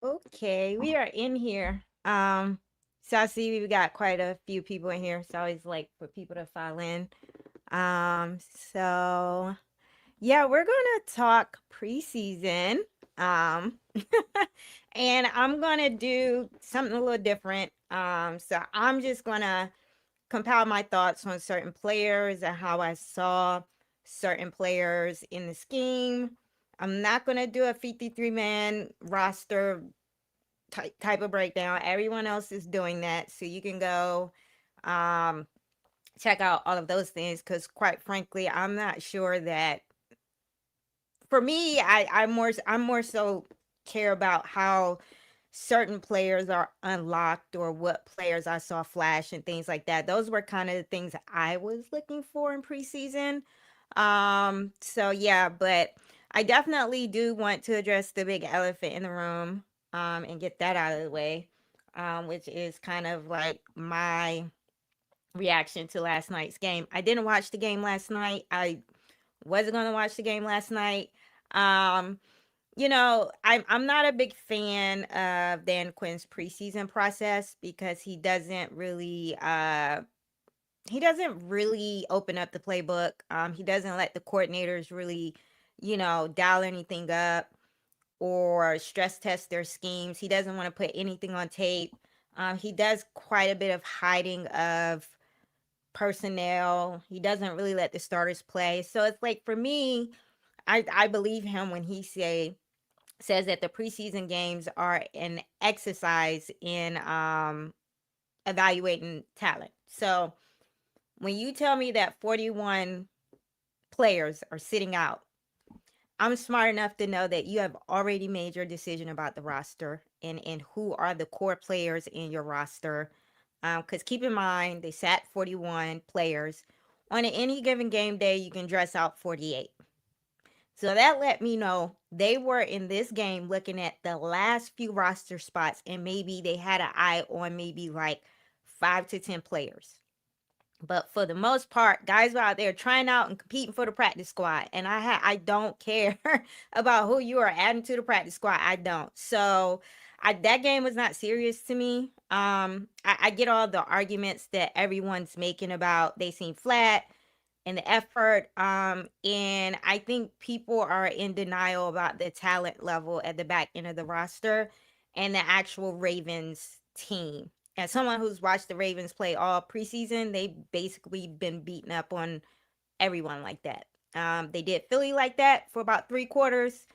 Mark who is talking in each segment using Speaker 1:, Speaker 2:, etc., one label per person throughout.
Speaker 1: Okay, we are in here. So I see we've got quite a few people in here. So I always like for people to file in. Um, so yeah, we're gonna talk preseason. Um, and I'm gonna do something a little different. So I'm just gonna compile my thoughts on certain players and how I saw certain players in the scheme. I'm not gonna do a 53-man roster type of breakdown. Everyone else is doing that, so you can go um, check out all of those things. Because quite frankly, I'm not sure that for me, I'm more so care about how certain players are unlocked or what players I saw flash and things like that. Those were kind of the things that I was looking for in preseason. So yeah, but I definitely do want to address the big elephant in the room, and get that out of the way, which is kind of like my reaction to last night's game. I didn't watch the game last night. I wasn't going to watch the game last night. Um, I'm not a big fan of Dan Quinn's preseason process because he doesn't really open up the playbook. He doesn't let the coordinators really, dial anything up or stress test their schemes. He doesn't want to put anything on tape. He does quite a bit of hiding of personnel. He doesn't really let the starters play. So it's like for me, I believe him when he says that the preseason games are an exercise in evaluating talent. So when you tell me that 41 players are sitting out, I'm smart enough to know that you have already made your decision about the roster and who are the core players in your roster. Because keep in mind, they sat 41 players. On any given game day, you can dress out 48. So that let me know they were in this game looking at the last few roster spots and maybe they had an eye on maybe like 5 to 10 players. But for the most part, guys were out there trying out and competing for the practice squad. And I don't care about who you are adding to the practice squad. I don't. So that game was not serious to me. I get all the arguments that everyone's making about they seem flat and the effort. And I think people are in denial about the talent level at the back end of the roster and the actual Ravens team. As someone who's watched the Ravens play all preseason, they've basically been beating up on everyone like that. They did Philly like that for about 3 quarters.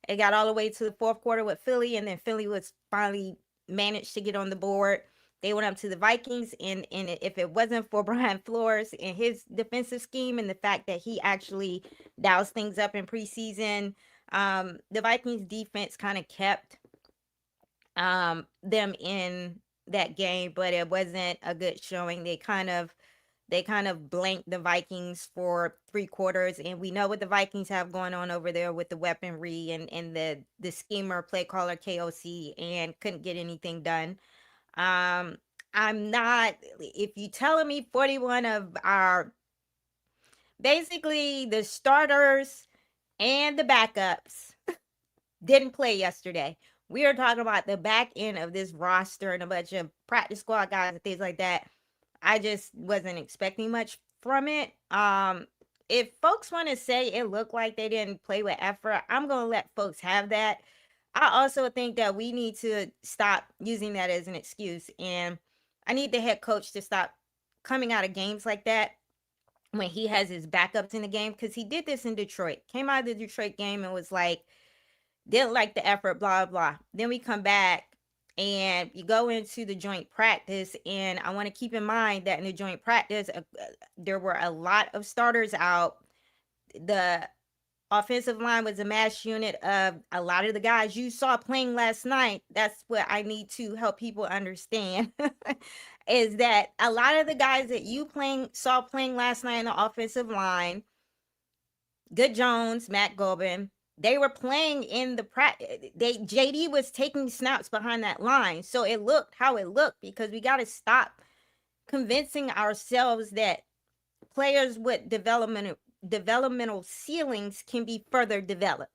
Speaker 1: It got all the way to the fourth quarter with Philly, and then Philly was finally managed to get on the board. They went up to the Vikings, and if it wasn't for Brian Flores and his defensive scheme and the fact that he actually doused things up in preseason, the Vikings defense kind of kept them in that game, but it wasn't a good showing. They kind of blanked the Vikings for 3 quarters, and we know what the Vikings have going on over there with the weaponry and the schemer play caller KOC, and couldn't get anything done. Um, I'm not. If you telling me 41 of our basically the starters and the backups didn't play yesterday. We are talking about the back end of this roster and a bunch of practice squad guys and things like that. I just wasn't expecting much from it. If folks want to say it looked like they didn't play with effort, I'm gonna let folks have that. I also think that we need to stop using that as an excuse, and I need the head coach to stop coming out of games like that when he has his backups in the game, because he did this in Detroit. Came out of the Detroit game and was like, didn't like the effort, blah, blah. Then we come back and you go into the joint practice. And I want to keep in mind that in the joint practice, there were a lot of starters out. The offensive line was a mass unit of a lot of the guys you saw playing last night. That's what I need to help people understand is that a lot of the guys that you saw playing last night in the offensive line, Good Jones, Matt Gobin, they were playing in the practice. JD was taking snaps behind that line. So it looked how it looked, because we got to stop convincing ourselves that players with developmental ceilings can be further developed.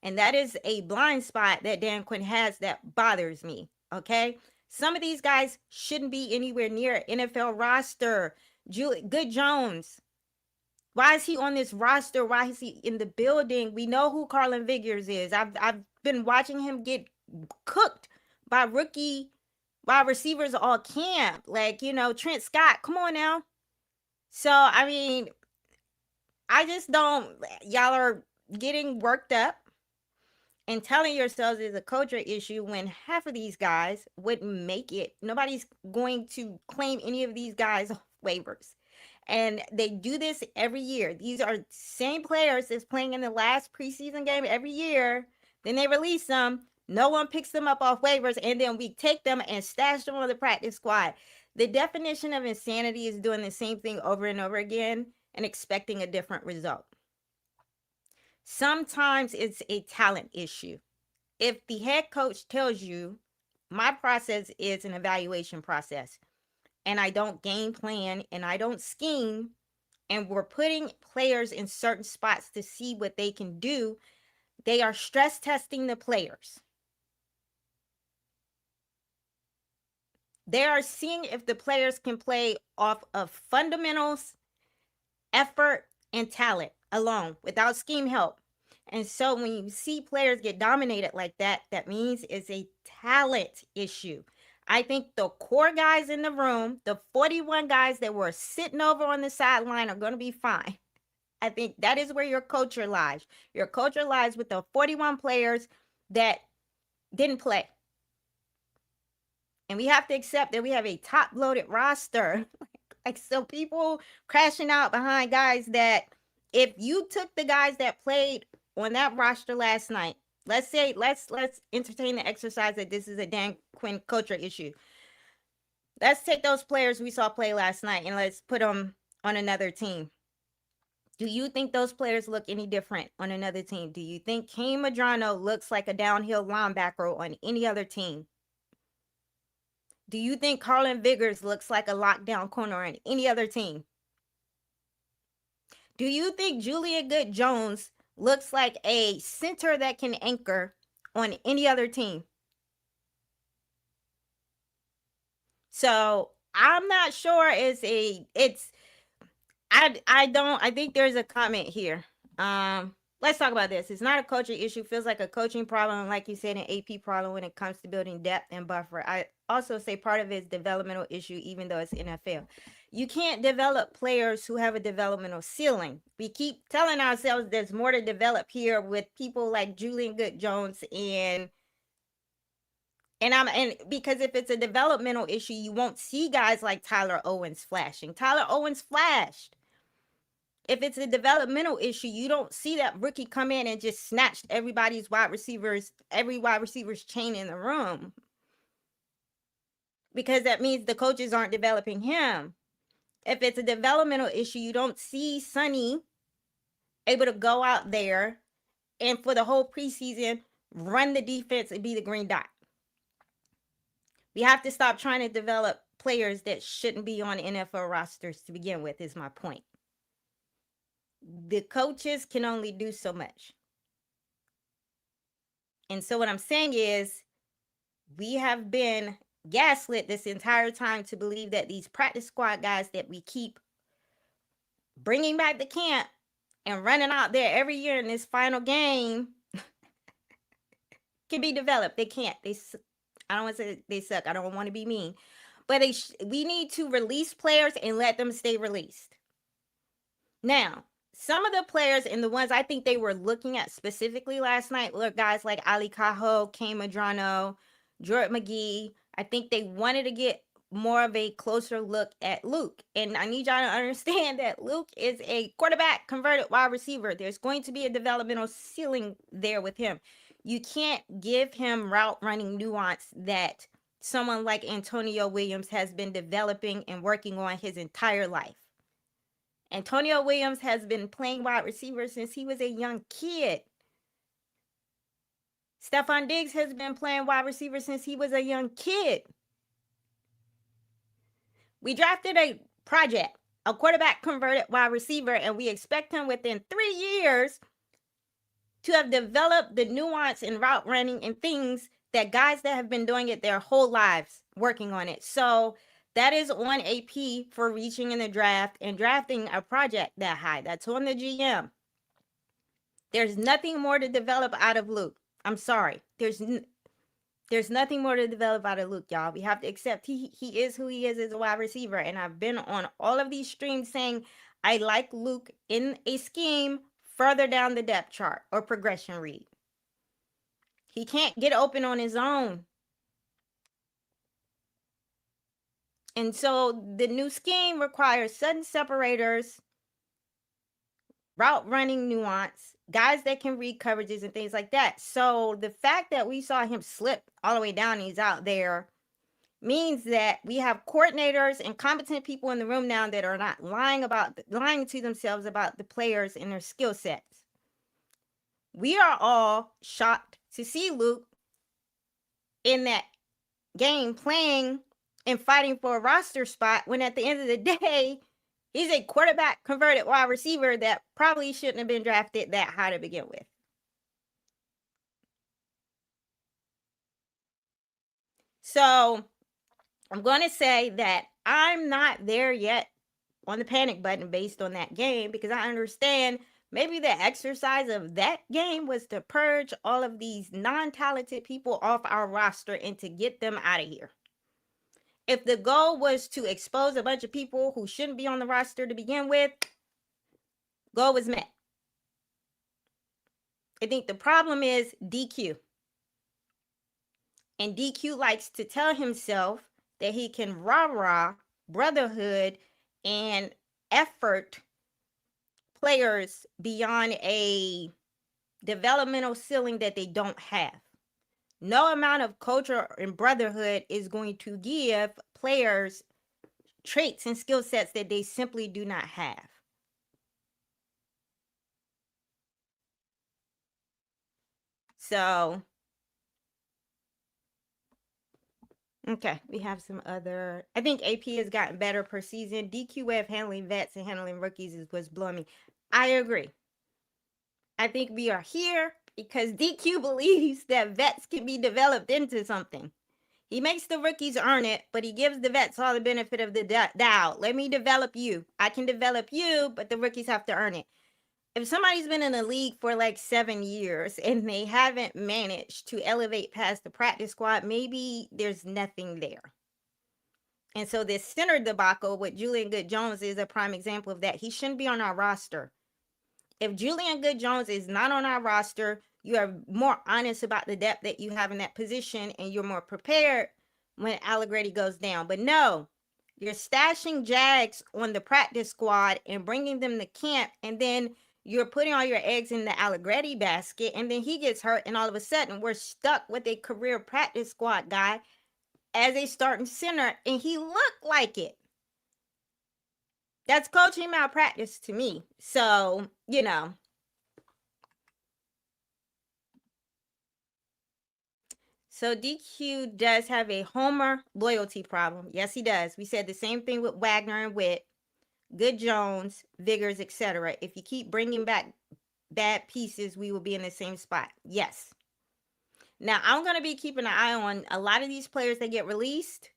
Speaker 1: And that is a blind spot that Dan Quinn has that bothers me. Okay. Some of these guys shouldn't be anywhere near NFL roster. Good Jones. Why is he on this roster? Why is he in the building? We know who Carlin Vigors is. I've been watching him get cooked by rookie wide receivers all camp. Like, Trent Scott. Come on now. So, I mean, I just don't, y'all are getting worked up and telling yourselves it's a culture issue when half of these guys wouldn't make it. Nobody's going to claim any of these guys off waivers. And they do this every year. These are same players that's playing in the last preseason game every year. Then they release them. No one picks them up off waivers. And then we take them and stash them on the practice squad. The definition of insanity is doing the same thing over and over again and expecting a different result. Sometimes it's a talent issue. If the head coach tells you, my process is an evaluation process, and I don't game plan and I don't scheme, and we're putting players in certain spots to see what they can do, they are stress testing the players. They are seeing if the players can play off of fundamentals, effort, and talent alone without scheme help. And so when you see players get dominated like that, that means it's a talent issue. I think the core guys in the room, the 41 guys that were sitting over on the sideline, are going to be fine. I think that is where your culture lies. Your culture lies with the 41 players that didn't play. And we have to accept that we have a top-loaded roster. Like, so people crashing out behind guys that, if you took the guys that played on that roster last night, let's say, let's entertain the exercise that this is a Dan Quinn culture issue. Let's take those players we saw play last night and let's put them on another team. Do you think those players look any different on another team? Do you think Kane Madrano looks like a downhill linebacker on any other team? Do you think Carlin Vigors looks like a lockdown corner on any other team? Do you think Julian Good-Jones looks like a center that can anchor on any other team? So I'm not sure I think there's a comment here. Let's talk about this. It's not a coaching issue. Feels like a coaching problem, like you said, an AP problem when it comes to building depth and buffer. I also say part of it is developmental issue, even though it's NFL. You can't develop players who have a developmental ceiling. We keep telling ourselves there's more to develop here with people like Julian Good-Jones and because if it's a developmental issue, you won't see guys like Tyler Owens flashing. Tyler Owens flashed. If it's a developmental issue, you don't see that rookie come in and just snatched every wide receiver's chain in the room. Because that means the coaches aren't developing him. If it's a developmental issue, you don't see Sonny able to go out there and for the whole preseason run the defense and be the green dot. We have to stop trying to develop players that shouldn't be on NFL rosters to begin with, is my point. The coaches can only do so much. And so what I'm saying is, we have been gaslit this entire time to believe that these practice squad guys that we keep bringing back to camp and running out there every year in this final game can be developed. They can't. I don't want to say they suck. I don't want to be mean. But we need to release players and let them stay released. Now, some of the players and the ones I think they were looking at specifically last night were guys like Ali Cajo, Kane Madrano, Jordan McGee. I think they wanted to get more of a closer look at Luke. And I need y'all to understand that Luke is a quarterback converted wide receiver. There's going to be a developmental ceiling there with him. You can't give him route running nuance that someone like Antonio Williams has been developing and working on his entire life. Antonio Williams has been playing wide receiver since he was a young kid. Stephon Diggs has been playing wide receiver since he was a young kid. We drafted a project, a quarterback converted wide receiver, and we expect him within 3 years to have developed the nuance in route running and things that guys that have been doing it their whole lives working on it. So that is on AP for reaching in the draft and drafting a project that high. That's on the GM. There's nothing more to develop out of Luke. I'm sorry. There's nothing more to develop out of Luke, y'all. We have to accept he is who he is as a wide receiver. And I've been on all of these streams saying I like Luke in a scheme further down the depth chart or progression read. He can't get open on his own. And so the new scheme requires sudden separators, route running nuance, guys that can read coverages and things like that. So the fact that we saw him slip all the way down, he's out there, means that we have coordinators and competent people in the room now that are not lying to themselves about the players and their skill sets. We are all shocked to see Luke in that game playing and fighting for a roster spot when at the end of the day, he's a quarterback converted wide receiver that probably shouldn't have been drafted that high to begin with. So I'm going to say that I'm not there yet on the panic button based on that game, because I understand maybe the exercise of that game was to purge all of these non-talented people off our roster and to get them out of here. If the goal was to expose a bunch of people who shouldn't be on the roster to begin with, goal was met. I think the problem is DQ. And DQ likes to tell himself that he can rah-rah brotherhood and effort players beyond a developmental ceiling that they don't have. No amount of culture and brotherhood is going to give players traits and skill sets that they simply do not have. So, okay, we have some other. I think AP has gotten better per season. DQ way of handling vets and handling rookies is what's blowing me. I agree. I think we are here because DQ believes that vets can be developed into something. He makes the rookies earn it, but he gives the vets all the benefit of the doubt. Let me develop you. I can develop you, but the rookies have to earn it. If somebody's been in the league for like 7 years and they haven't managed to elevate past the practice squad, maybe there's nothing there. And so this center debacle with Julian Good-Jones is a prime example of that. He shouldn't be on our roster. If Julian Good-Jones is not on our roster, you are more honest about the depth that you have in that position, and you're more prepared when Allegretti goes down. But no, you're stashing Jags on the practice squad and bringing them to camp, and then you're putting all your eggs in the Allegretti basket, and then he gets hurt, and all of a sudden we're stuck with a career practice squad guy as a starting center, and he looked like it. That's coaching malpractice to me. So, you know. So DQ does have a Homer loyalty problem. Yes, he does. We said the same thing with Wagner and Witt, Good-Jones, Viggers, etc. If you keep bringing back bad pieces, we will be in the same spot. Yes. Now, I'm going to be keeping an eye on a lot of these players that get released.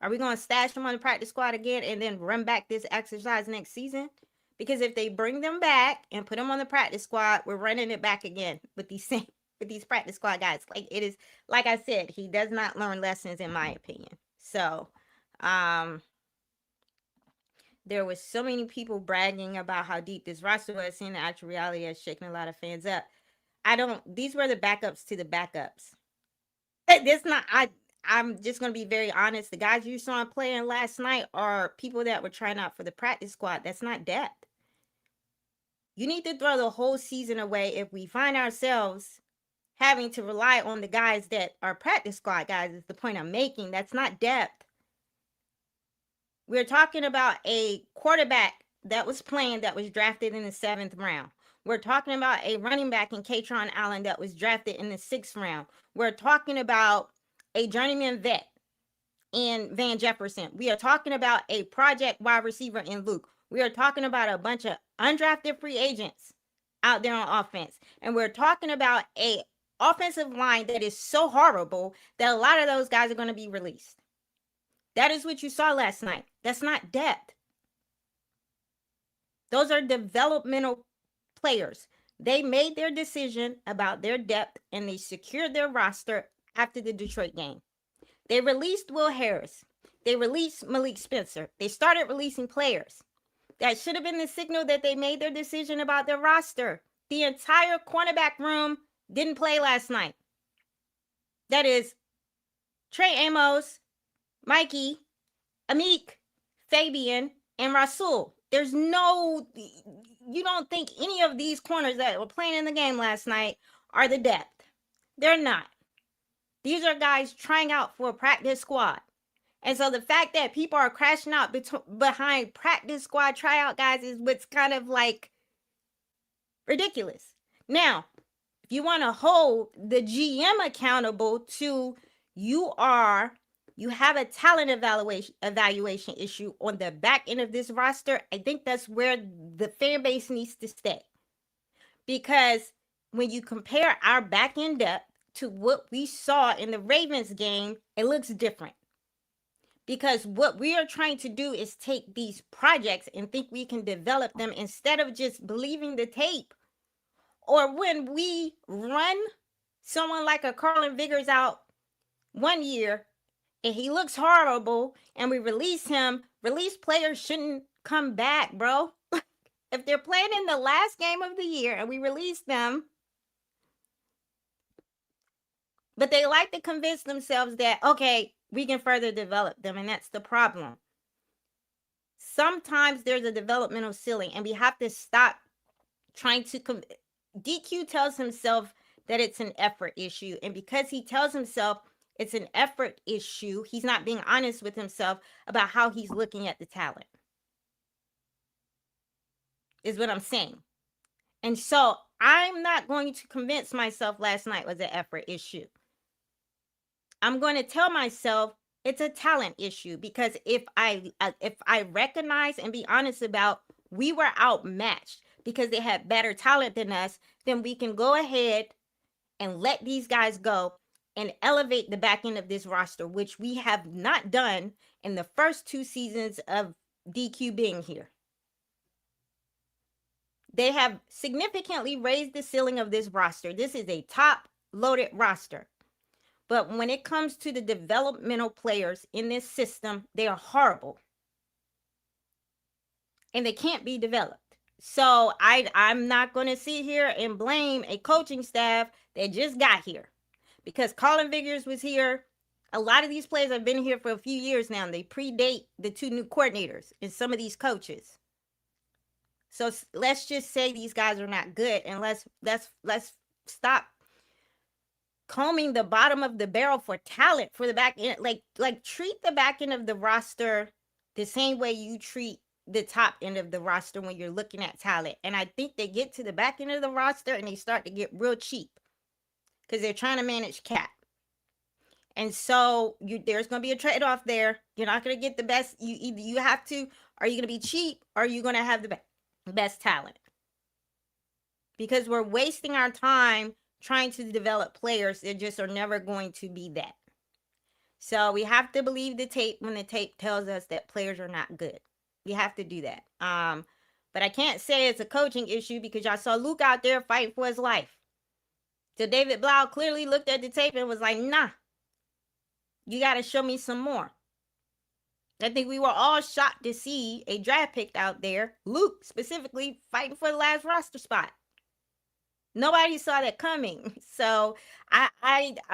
Speaker 1: Are we going to stash them on the practice squad again and then run back this exercise next season? Because if they bring them back and put them on the practice squad, we're running it back again with these practice squad guys. Like, it is, like I said, he does not learn lessons in my opinion. So, there was so many people bragging about how deep this roster was, seeing the actual reality has shaken a lot of fans up. These were the backups to the backups. I'm just going to be very honest. The guys you saw playing last night are people that were trying out for the practice squad. That's not depth. You need to throw the whole season away if we find ourselves having to rely on the guys that are practice squad guys, is the point I'm making. That's not depth. We're talking about a quarterback that was playing that was drafted in the 7th round. We're talking about a running back in Katron Allen that was drafted in the 6th round. We're talking about a journeyman vet in Van Jefferson. We are talking about a project wide receiver in Luke. We are talking about a bunch of undrafted free agents out there on offense. And we're talking about a offensive line that is so horrible that a lot of those guys are going to be released. That is what you saw last night. That's not depth. Those are developmental players. They made their decision about their depth and they secured their roster after the Detroit game. They released Will Harris. They released Malik Spencer. They started releasing players. That should have been the signal that they made their decision about their roster. The entire cornerback room didn't play last night. That is Trey Amos, Mikey, Amik, Fabian, and Rasul. There's no, you don't think any of these corners that were playing in the game last night are the depth. They're not. These are guys trying out for a practice squad. And so the fact that people are crashing out behind practice squad tryout guys is what's kind of like ridiculous. Now, if you want to hold the GM accountable to you have a talent evaluation issue on the back end of this roster, I think that's where the fan base needs to stay. Because when you compare our back end depth to what we saw in the Ravens game, it looks different. Because what we are trying to do is take these projects and think we can develop them instead of just believing the tape. Or when we run someone like a Carlin Vigors out one year and he looks horrible and we release him, released players shouldn't come back, bro. If they're playing in the last game of the year and we release them, but they like to convince themselves that, okay, we can further develop them, and that's the problem. Sometimes there's a developmental ceiling, and we have to stop trying to... DQ tells himself that it's an effort issue, and because he tells himself it's an effort issue, he's not being honest with himself about how he's looking at the talent, is what I'm saying. And so I'm not going to convince myself last night was an effort issue. I'm going to tell myself it's a talent issue, because if I recognize and be honest about we were outmatched because they had better talent than us, then we can go ahead and let these guys go and elevate the back end of this roster, which we have not done in the first 2 seasons of DQ being here. They have significantly raised the ceiling of this roster. This is a top-loaded roster. But when it comes to the developmental players in this system, they are horrible. And they can't be developed. So I'm not going to sit here and blame a coaching staff that just got here. Because Colin Vigors was here. A lot of these players have been here for a few years now. And they predate the 2 new coordinators and some of these coaches. So let's just say these guys are not good. And let's stop combing the bottom of the barrel for talent for the back end. Like treat the back end of the roster the same way you treat the top end of the roster when you're looking at talent. And I think they get to the back end of the roster and they start to get real cheap because they're trying to manage cap. And so there's going to be a trade-off there. You're not going to get the best. You have to, are you going to be cheap or are you going to have the best talent? Because we're wasting our time trying to develop players that just are never going to be that. So we have to believe the tape when the tape tells us that players are not good. We have to do that. But I can't say it's a coaching issue because y'all saw Luke out there fighting for his life. So David Blau clearly looked at the tape and was like, nah, you got to show me some more. I think we were all shocked to see a draft pick out there, Luke specifically, fighting for the last roster spot. Nobody saw that coming. So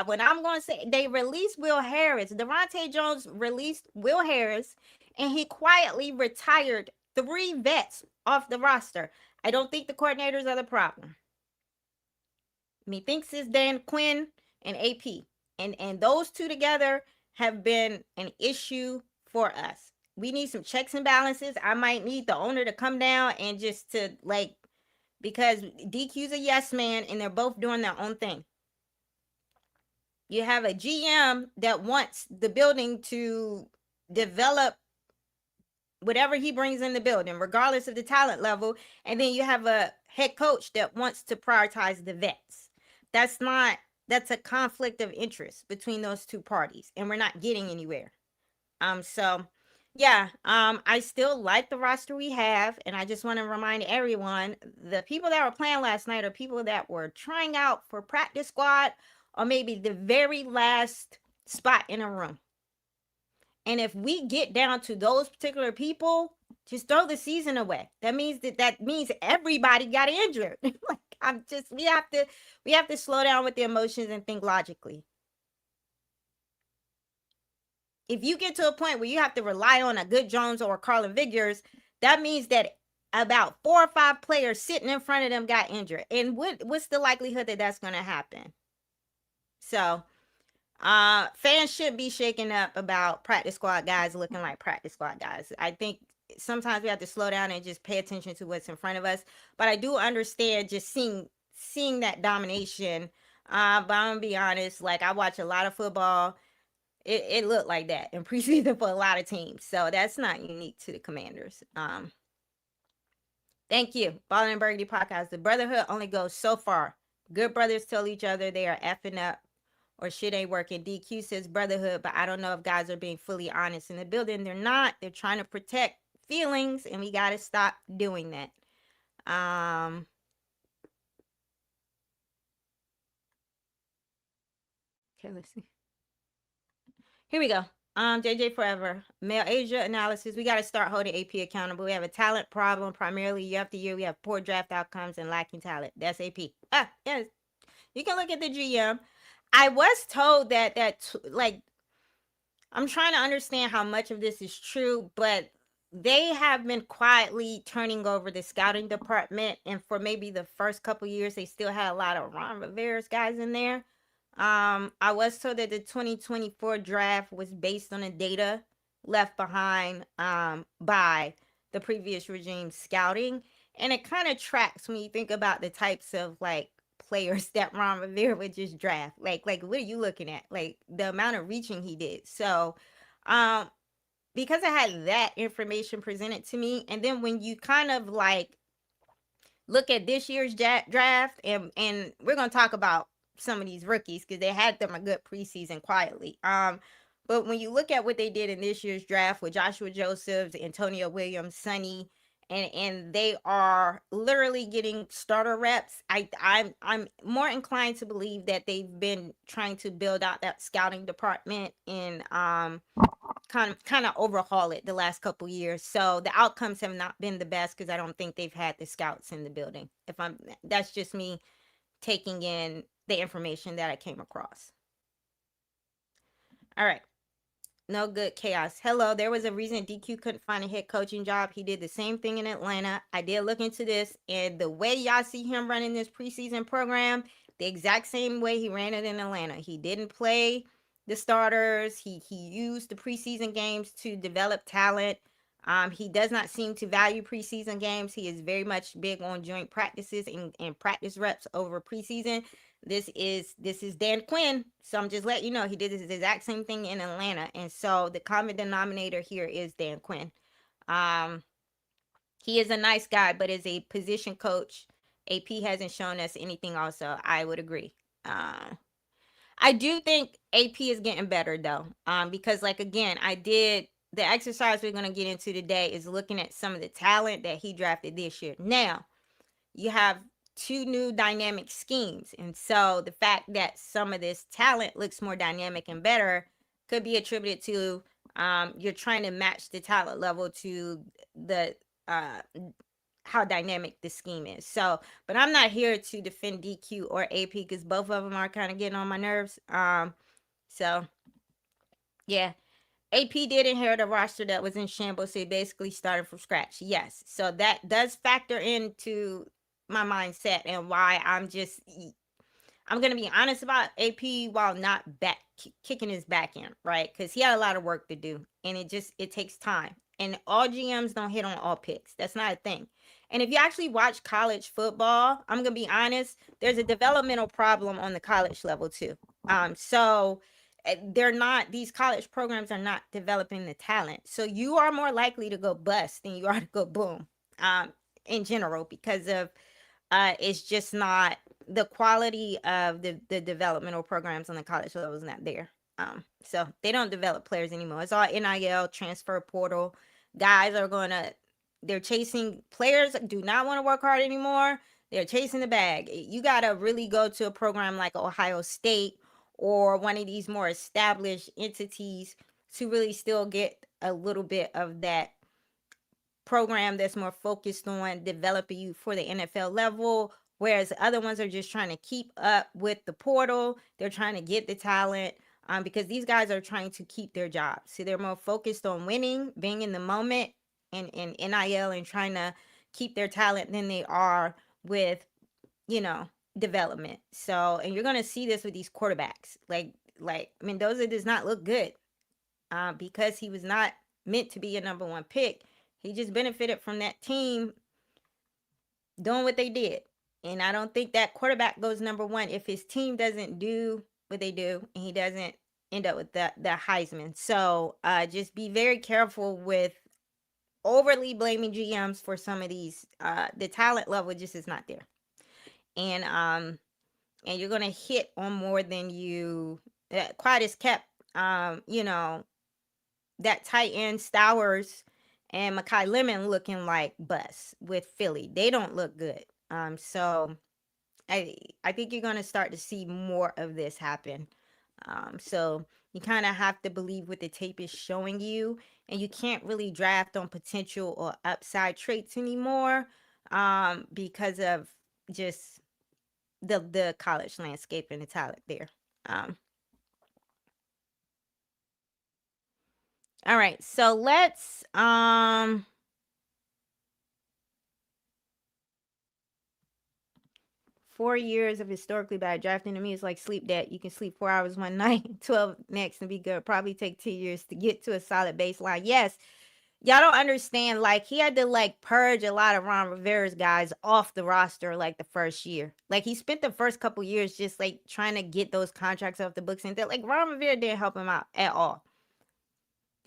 Speaker 1: when I'm going to say they released Will Harris, Devontae Jones released Will Harris, and he quietly retired 3 vets off the roster. I don't think the coordinators are the problem. Methinks it's Dan Quinn and AP. And those 2 together have been an issue for us. We need some checks and balances. I might need the owner to come down and just to because DQ's a yes man and they're both doing their own thing. You have a GM that wants the building to develop whatever he brings in the building, regardless of the talent level. And then you have a head coach that wants to prioritize the vets. That's not, that's a conflict of interest between those two parties, and we're not getting anywhere. So yeah, I still like the roster we have, and I just want to remind everyone, the people that were playing last night are people that were trying out for practice squad or maybe the very last spot in a room. And if we get down to those particular people, just throw the season away. That means everybody got injured. Like, I'm just, we have to slow down with the emotions and think logically. If you get to a point where you have to rely on a Good Jones or Carlin Vigors, that means that about 4 or 5 players sitting in front of them got injured. And what's the likelihood that that's going to happen? So, fans should be shaken up about practice squad guys looking like practice squad guys. I think sometimes we have to slow down and just pay attention to what's in front of us. But I do understand just seeing that domination. But I'm gonna be honest, like, I watch a lot of football. It looked like that in preseason for a lot of teams. So that's not unique to the Commanders. Thank you. Ballin' and Burgundy podcast. The brotherhood only goes so far. Good brothers tell each other they are effing up or shit ain't working. DQ says brotherhood, but I don't know if guys are being fully honest in the building. They're not. They're trying to protect feelings, and we got to stop doing that. Okay, let's see. Here we go. JJ Forever. Male Asia analysis. We got to start holding AP accountable. We have a talent problem. Primarily, year after year, we have poor draft outcomes and lacking talent. That's AP. Yes. You can look at the GM. I was told that like, I'm trying to understand how much of this is true, but they have been quietly turning over the scouting department, and for maybe the first couple years, they still had a lot of Ron Rivera's guys in there. I was told that the 2024 draft was based on the data left behind by the previous regime's scouting, and it kind of tracks when you think about the types of like players that Ron Rivera would just draft. Like what are you looking at? Like the amount of reaching he did. So, um, because I had that information presented to me, and then when you kind of like look at this year's draft, and we're gonna talk about some of these rookies because they had them a good preseason quietly. But when you look at what they did in this year's draft with Joshua Josephs, Antonio Williams, Sonny, and they are literally getting starter reps. I'm more inclined to believe that they've been trying to build out that scouting department and kind of overhaul it the last couple years. So the outcomes have not been the best because I don't think they've had the scouts in the building. That's just me taking in the information that I came across. All right. No good chaos. Hello, there was a reason DQ couldn't find a head coaching job. He did the same thing in Atlanta. I did look into this, and the way y'all see him running this preseason program, the exact same way he ran it in Atlanta. He didn't play the starters. He used the preseason games to develop talent. He does not seem to value preseason games. He is very much big on joint practices and practice reps over preseason. This is Dan Quinn. So I'm just letting you know he did this exact same thing in Atlanta. And so the common denominator here is Dan Quinn. He is a nice guy, but as a position coach, AP hasn't shown us anything also. I would agree. I do think AP is getting better though. Because like again, the exercise we're gonna get into today is looking at some of the talent that he drafted this year. Now, you have 2 new dynamic schemes. And so the fact that some of this talent looks more dynamic and better could be attributed to you're trying to match the talent level to the how dynamic the scheme is. So, but I'm not here to defend DQ or AP because both of them are kind of getting on my nerves. So yeah. AP did inherit a roster that was in shambles, so he basically started from scratch. Yes. So that does factor into my mindset and why I'm going to be honest about AP while not kicking his back in, right? Because he had a lot of work to do, and it takes time. And all GMs don't hit on all picks. That's not a thing. And if you actually watch college football, I'm going to be honest, there's a developmental problem on the college level too. So they're not, these college programs are not developing the talent. So you are more likely to go bust than you are to go boom, in general, because of it's just not the quality of the developmental programs on the college level is not there. So they don't develop players anymore. It's all NIL, transfer portal. Guys are gonna, they're chasing, players do not want to work hard anymore. They're chasing the bag. You gotta really go to a program like Ohio State or one of these more established entities to really still get a little bit of that program that's more focused on developing you for the NFL level, whereas the other ones are just trying to keep up with the portal. They're trying to get the talent, because these guys are trying to keep their jobs. So they're more focused on winning, being in the moment, and NIL, and trying to keep their talent than they are with, you know, development. So, and you're gonna see this with these quarterbacks. Like Mendoza does not look good, because he was not meant to be a number one pick. He just benefited from that team doing what they did. And I don't think that quarterback goes number one if his team doesn't do what they do and he doesn't end up with the Heisman. So just be very careful with overly blaming GMs for some of these. The talent level just is not there. And you're gonna hit on more than you, quite as kept, you know, that tight end Stowers and Makai Lemon looking like busts with Philly. They don't look good. So I think you're gonna start to see more of this happen. So you kind of have to believe what the tape is showing you, and you can't really draft on potential or upside traits anymore, because of just the college landscape and the talent there. Um, all right, so let's 4 years of historically bad drafting to me is like sleep debt. You can sleep 4 hours one night, 12 next, and be good. Probably take 2 years to get to a solid baseline. Yes, y'all don't understand. Like, he had to like purge a lot of Ron Rivera's guys off the roster like the first year. Like, he spent the first couple years just like trying to get those contracts off the books, and like Ron Rivera didn't help him out at all.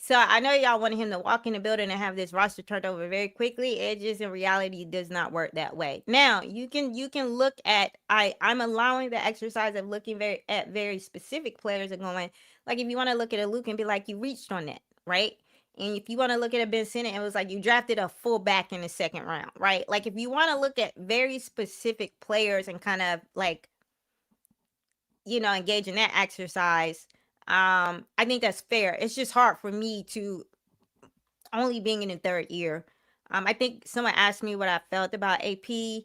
Speaker 1: So I know y'all wanted him to walk in the building and have this roster turned over very quickly. It just in reality does not work that way. Now you can look at, I'm allowing the exercise of looking at very specific players and going, like, if you want to look at a Luke and be like, you reached on that, right? And if you want to look at a Ben Sinnott, it was like you drafted a fullback in the second round, right? Like, if you want to look at very specific players and kind of like, you know, engage in that exercise, I think that's fair. It's just hard for me to, only being in the third year. I think someone asked me what I felt about AP,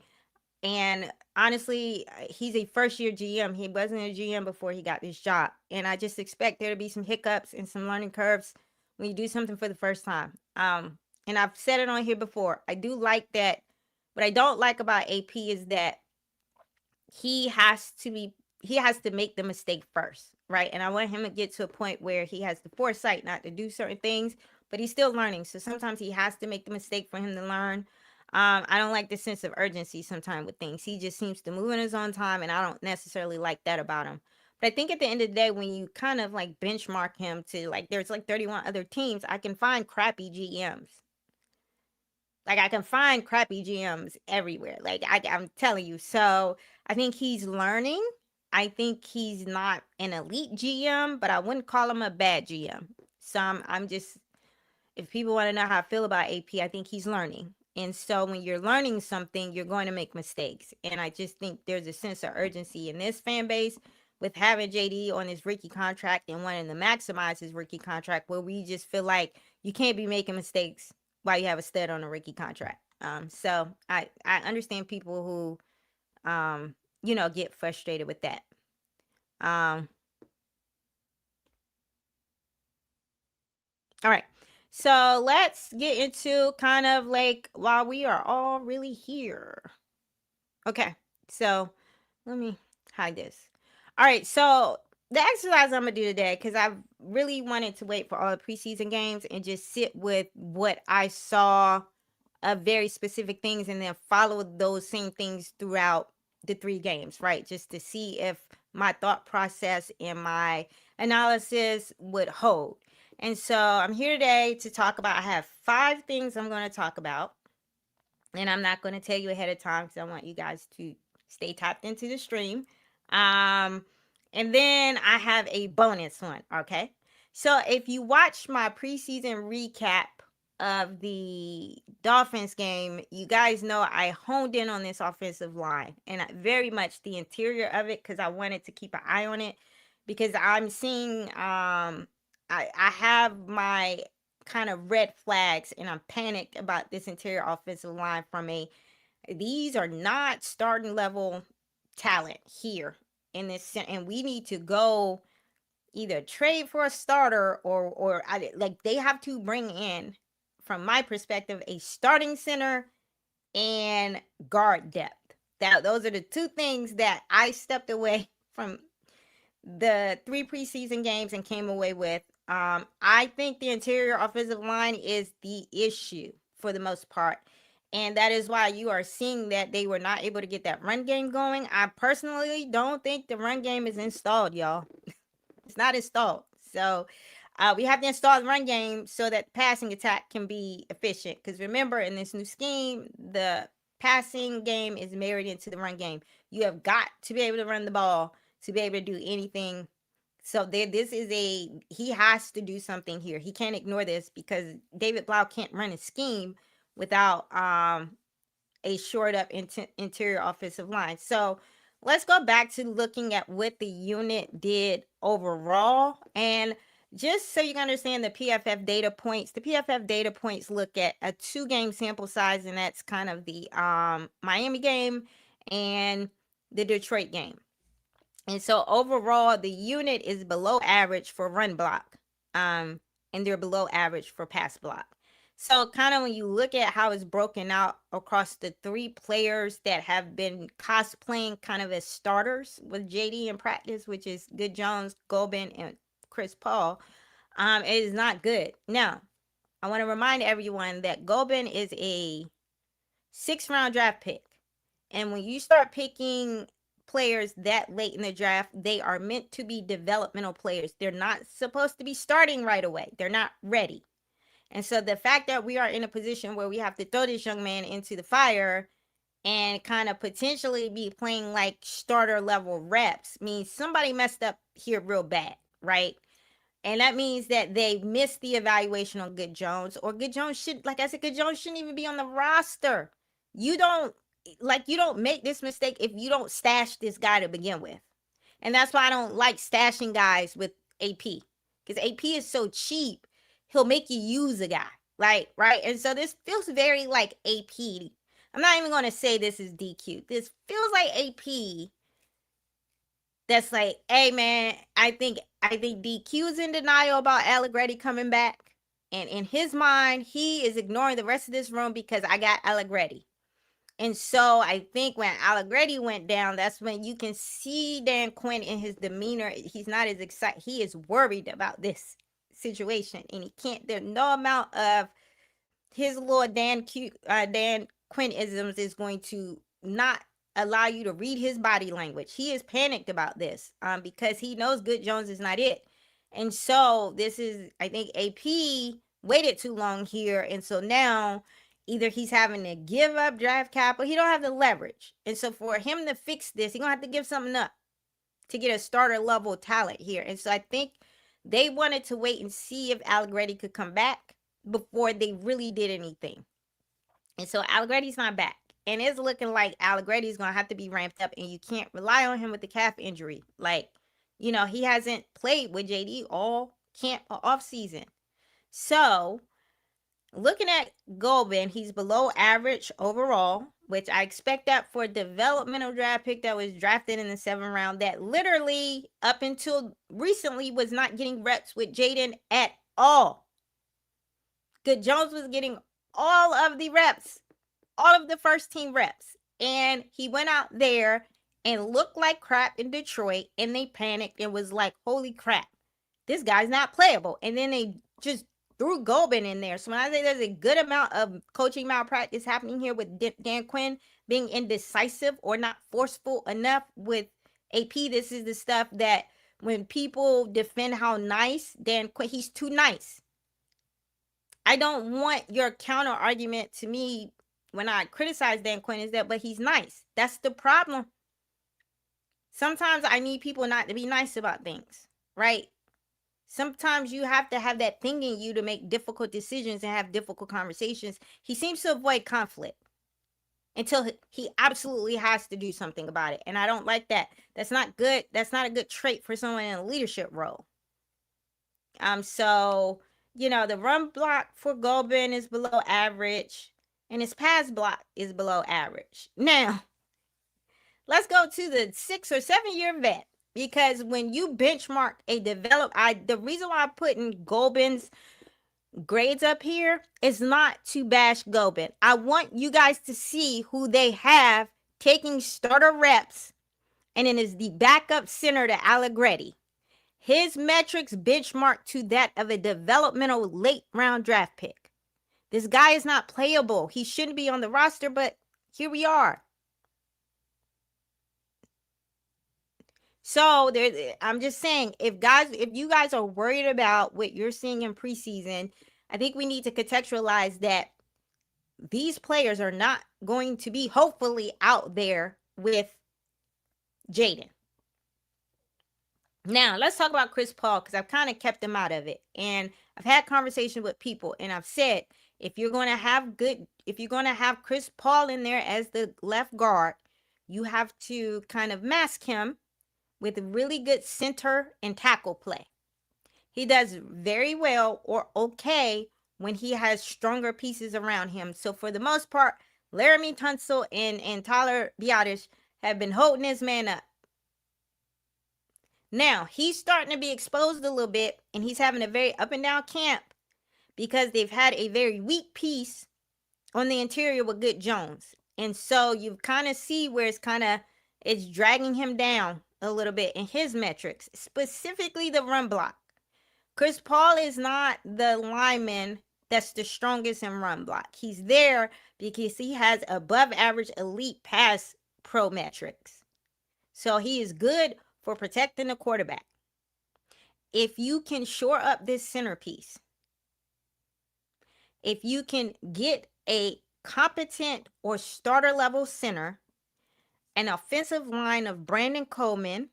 Speaker 1: and honestly, he's a first year GM. He wasn't a GM before he got this job, and I just expect there to be some hiccups and some learning curves when you do something for the first time. And I've said it on here before. I do like that. What I don't like about AP is that he has to make the mistake first, right? And I want him to get to a point where he has the foresight not to do certain things, but he's still learning. So sometimes he has to make the mistake for him to learn. I don't like the sense of urgency sometimes with things. He just seems to move in his own time, and I don't necessarily like that about him. But I think at the end of the day, when you kind of like benchmark him to, like, there's like 31 other teams, I can find crappy GMs. Like, I can find crappy GMs everywhere. Like, I'm telling you. So I think he's learning. I think he's not an elite GM, but I wouldn't call him a bad GM. So I'm just, if people want to know how I feel about AP, I think he's learning. And so when you're learning something, you're going to make mistakes. And I just think there's a sense of urgency in this fan base with having JD on his rookie contract and wanting to maximize his rookie contract, where we just feel like you can't be making mistakes while you have a stud on a rookie contract. So I understand people who, you know, get frustrated with that. All right. So let's get into kind of like, while we are all really here. Okay. So let me hide this. All right. So the exercise I'm going to do today, because I really wanted to wait for all the preseason games and just sit with what I saw of very specific things and then follow those same things throughout the 3 games, right? Just to see if my thought process and my analysis would hold. And so I'm here today to talk about, I have 5 things I'm going to talk about. And I'm not going to tell you ahead of time because I want you guys to stay tapped into the stream. Um, and then I have a bonus one. Okay. So if you watch my preseason recap of the Dolphins game, you guys know I honed in on this offensive line and very much the interior of it because I wanted to keep an eye on it because I'm seeing I have my kind of red flags and I'm panicked about this interior offensive line from a these are not starting level talent here in this, and we need to go either trade for a starter or like they have to bring in, from my perspective, a starting center and guard depth. That those are the 2 things that I stepped away from the 3 preseason games and came away with. I think the interior offensive line is the issue for the most part. And that is why you are seeing that they were not able to get that run game going. I personally don't think the run game is installed, y'all. It's not installed. So we have to install the run game so that passing attack can be efficient. Because remember, in this new scheme, the passing game is married into the run game. You have got to be able to run the ball to be able to do anything. So this is he has to do something here. He can't ignore this because David Blau can't run a scheme without a shored up interior offensive line. So let's go back to looking at what the unit did overall. And just so you can understand the PFF data points, the PFF data points look at a 2-game sample size, and that's kind of the Miami game and the Detroit game. And so overall, the unit is below average for run block, and they're below average for pass block. So kind of when you look at how it's broken out across the 3 players that have been cosplaying kind of as starters with JD in practice, which is Good Jones, Gobin, and Chris Paul, it is not good. Now, I want to remind everyone that Gobin is a 6th-round draft pick. And when you start picking players that late in the draft, they are meant to be developmental players. They're not supposed to be starting right away. They're not ready. And so the fact that we are in a position where we have to throw this young man into the fire and kind of potentially be playing like starter level reps means somebody messed up here real bad, right? And that means that they missed the evaluation on Good Jones, or Good Jones should, like I said, Good Jones shouldn't even be on the roster. You don't make this mistake if you don't stash this guy to begin with. And that's why I don't like stashing guys with AP, because AP is so cheap. He'll make you use a guy, right? And so this feels very like AP. I'm not even going to say this is DQ. This feels like AP. That's like, hey man, I think DQ is in denial about Allegretti coming back, and in his mind, he is ignoring the rest of this room because I got Allegretti. And so I think when Allegretti went down, that's when you can see Dan Quinn in his demeanor. He's not as excited. He is worried about this situation, and he can't. There's no amount of his little Dan Quinn isms is going to not allow you to read his body language. He is panicked about this because he knows Good Jones is not it. And so this is, I think AP waited too long here. And so now either he's having to give up draft capital. He don't have the leverage. And so for him to fix this, he's going to have to give something up to get a starter level talent here. And so I think they wanted to wait and see if Allegretti could come back before they really did anything. And so Allegretti's not back. And it's looking like Allegretti's going to have to be ramped up, and you can't rely on him with the calf injury. Like, he hasn't played with JD all camp or off season. So looking at Gobin, he's below average overall, which I expect that for a developmental draft pick that was drafted in the 7th round that literally up until recently was not getting reps with Jaden at all. Good Jones was getting all of the reps, all of the first team reps. And he went out there and looked like crap in Detroit, and they panicked and was like, holy crap, this guy's not playable. And then they just threw Gobin in there. So when I say there's a good amount of coaching malpractice happening here with Dan Quinn being indecisive or not forceful enough with AP, this is the stuff that when people defend how nice Dan Quinn, he's too nice. I don't want your counter argument to me when I criticize Dan Quinn is that, but he's nice. That's the problem. Sometimes I need people not to be nice about things, right? Sometimes you have to have that thing in you to make difficult decisions and have difficult conversations. He seems to avoid conflict until he absolutely has to do something about it. And I don't like that. That's not good. That's not a good trait for someone in a leadership role. So, the run block for Gobin is below average and his pass block is below average. Now, let's go to the 6 or 7 year vet, because when you benchmark the reason why I'm putting Gobin's grades up here is not to bash Gobin. I want you guys to see who they have taking starter reps, and it is the backup center to Allegretti. His metrics benchmark to that of a developmental late round draft pick. This guy is not playable. He shouldn't be on the roster, but here we are. So I'm just saying, if you guys are worried about what you're seeing in preseason, I think we need to contextualize that these players are not going to be hopefully out there with Jaden. Now, let's talk about Chris Paul, because I've kind of kept him out of it. And I've had conversations with people, and I've said, if you're going to have Chris Paul in there as the left guard, you have to kind of mask him with really good center and tackle play. He does very well or okay when he has stronger pieces around him. So for the most part, Laramie Tunsil and Tyler Biotish have been holding his man up. Now, he's starting to be exposed a little bit, and he's having a very up and down camp because they've had a very weak piece on the interior with Good Jones. And so you kind of see where it's dragging him down a little bit in his metrics, specifically the run block. Chris Paul is not the lineman that's the strongest in run block. He's there because he has above average elite pass pro metrics. So he is good for protecting the quarterback. If you can shore up this centerpiece, if you can get a competent or starter level center, an offensive line of Brandon Coleman,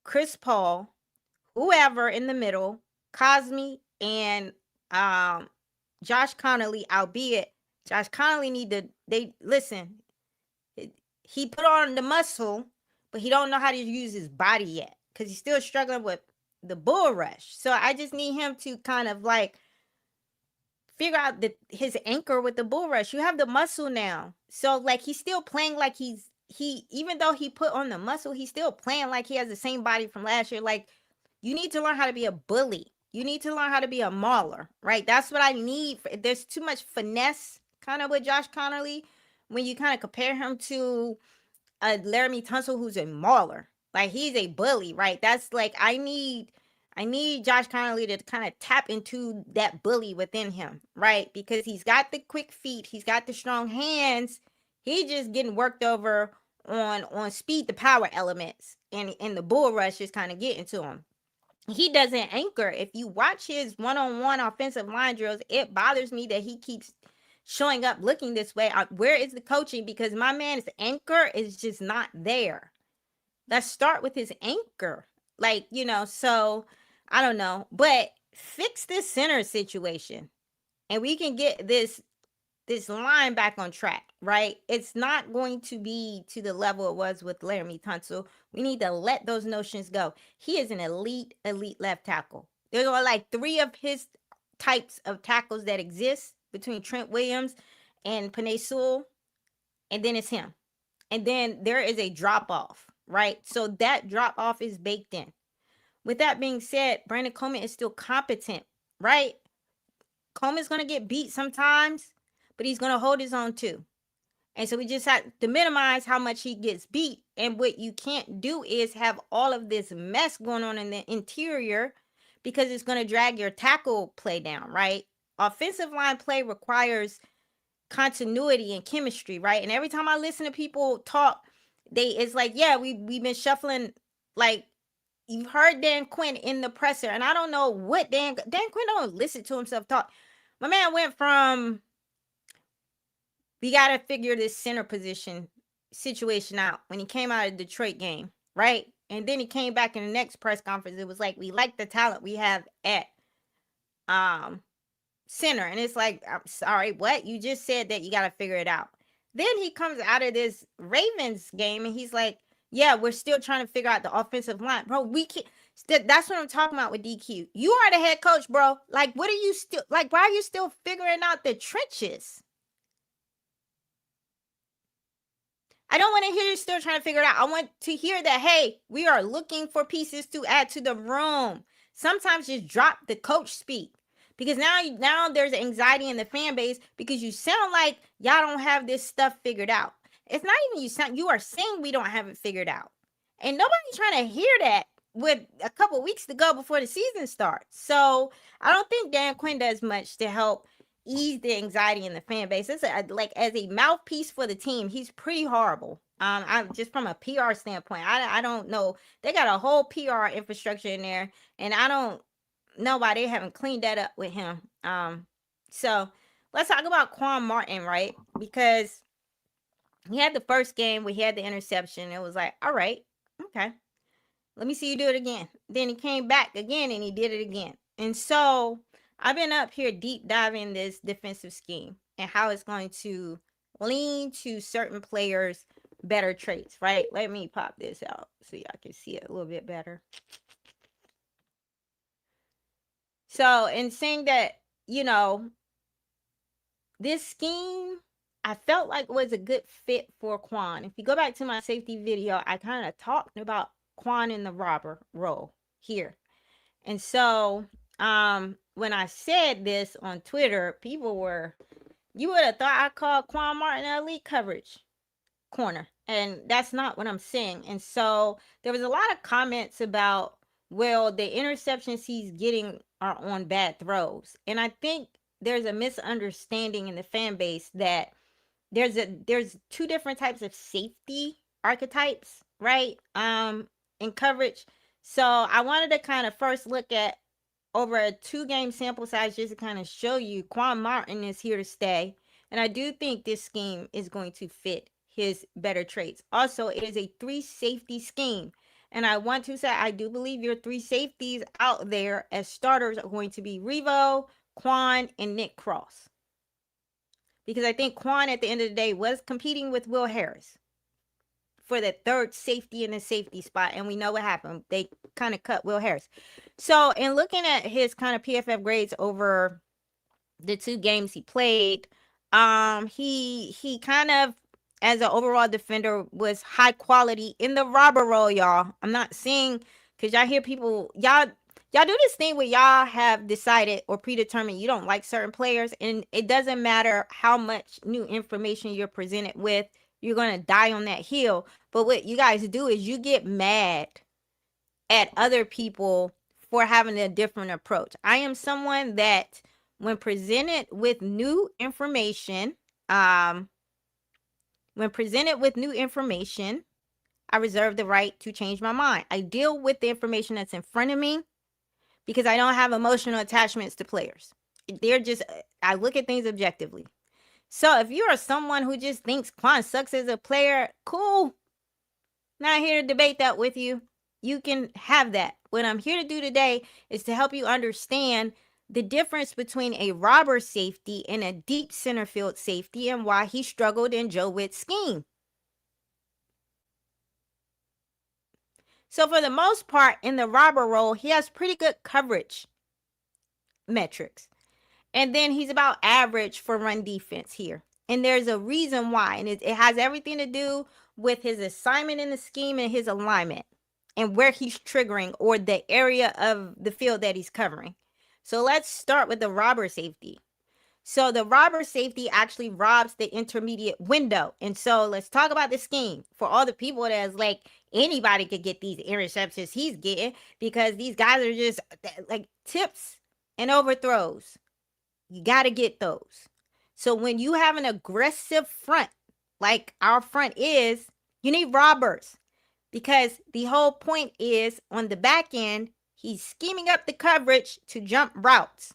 Speaker 1: Chris Paul, whoever in the middle, Cosme, and Josh Connolly, albeit Josh Connolly he put on the muscle, but he don't know how to use his body yet because he's still struggling with the bull rush. So I just need him to kind of figure out his anchor with the bull rush. You have the muscle now. So he's still playing like even though he put on the muscle, he's still playing like he has the same body from last year. You need to learn how to be a bully. You need to learn how to be a mauler, right? That's what I need. There's too much finesse kind of with Josh Connolly when you kind of compare him to Laramie Tunsil, who's a mauler. He's a bully, right? That's I need Josh Connolly to kind of tap into that bully within him, right? Because he's got the quick feet, he's got the strong hands. He's just getting worked over on speed to power elements, and the bull rush is kind of getting to him. He doesn't anchor. If you watch his one-on-one offensive line drills, it bothers me that he keeps showing up looking this way. Where is the coaching? Because my man's anchor is just not there. Let's start with his anchor. So I don't know. But fix this center situation, and we can get this line back on track, right? It's not going to be to the level it was with Laramie Tunsil. We need to let those notions go. He is an elite left tackle. There's only 3 of his types of tackles that exist between Trent Williams and Penei Sewell, and then it's him. And then there is a drop-off, right? So that drop-off is baked in. With that being said, Brandon Coleman is still competent, right? Coleman's going to get beat sometimes, but he's going to hold his own too. And so we just have to minimize how much he gets beat. And what you can't do is have all of this mess going on in the interior, because it's going to drag your tackle play down, right? Offensive line play requires continuity and chemistry, right? And every time I listen to people talk, it's like, yeah, we've been shuffling. Like, you've heard Dan Quinn in the presser, and I don't know what Dan Quinn don't listen to himself talk. My man went from, we got to figure this center position situation out when he came out of the Detroit game, right? And then he came back in the next press conference. It was like, we like the talent we have at um center. And it's like, I'm sorry, what? You just said that you got to figure it out. Then he comes out of this Ravens game and he's like, yeah, we're still trying to figure out the offensive line. Bro, we can't. That's what I'm talking about with DQ. You are the head coach, bro. Like, what are you still, like, why are you still figuring out the trenches? I don't want to hear you still trying to figure it out. I want to hear that, hey, we are looking for pieces to add to the room. Sometimes just drop the coach speak. Because now there's anxiety in the fan base because you sound like y'all don't have this stuff figured out. It's not even you are saying we don't have it figured out. And nobody's trying to hear that with a couple weeks to go before the season starts. So I don't think Dan Quinn does much to help ease the anxiety in the fan base. It's like, as a mouthpiece for the team, he's pretty horrible. I'm just from a PR standpoint. I don't know. They got a whole PR infrastructure in there, and I don't know why they haven't cleaned that up with him. So let's talk about Quan Martin, right? Because he had the first game where he had the interception. It was like, all right, okay, let me see you do it again. Then he came back again and he did it again. And so I've been up here deep diving this defensive scheme and how it's going to lean to certain players' better traits, right? Let me pop this out so y'all can see it a little bit better. So, in saying that, this scheme, I felt like was a good fit for Quan. If you go back to my safety video, I kind of talked about Quan in the robber role here. And so, when I said this on Twitter, you would have thought I called Quan Martin elite coverage corner. And that's not what I'm saying. And so there was a lot of comments about, well, the interceptions he's getting are on bad throws. And I think there's a misunderstanding in the fan base that there's two different types of safety archetypes, right? In coverage. So I wanted to kind of first look at over a 2-game sample size just to kind of show you Quan Martin is here to stay. And I do think this scheme is going to fit his better traits. Also, it is a 3-safety scheme. And I want to say, I do believe your 3 safeties out there as starters are going to be Revo, Quan, and Nick Cross. Because I think Quan, at the end of the day, was competing with Will Harris for the 3rd safety in the safety spot. And we know what happened. They kind of cut Will Harris. So in looking at his kind of PFF grades over the 2 games he played, he kind of, as an overall defender, was high quality in the robber role, y'all. I'm not saying, because y'all hear people, y'all do this thing where y'all have decided or predetermined you don't like certain players, and it doesn't matter how much new information you're presented with, you're going to die on that hill. But what you guys do is you get mad at other people for having a different approach. I am someone that, when presented with new information, I reserve the right to change my mind. I deal with the information that's in front of me because I don't have emotional attachments to players. I look at things objectively. So if you are someone who just thinks Quan sucks as a player, cool. Not here to debate that with you. You can have that. What I'm here to do today is to help you understand the difference between a robber safety and a deep center field safety and why he struggled in Joe Witt's scheme. So for the most part, in the robber role, he has pretty good coverage metrics. And then he's about average for run defense here. And there's a reason why. And it has everything to do with his assignment in the scheme and his alignment and where he's triggering or the area of the field that he's covering. So let's start with the robber safety. So the robber safety actually robs the intermediate window. And so let's talk about the scheme for all the people that's like, anybody could get these interceptions he's getting because these guys are just like tips and overthrows. You got to get those. So when you have an aggressive front, like our front is, You need robbers, because the whole point is on the back end, he's scheming up the coverage to jump routes.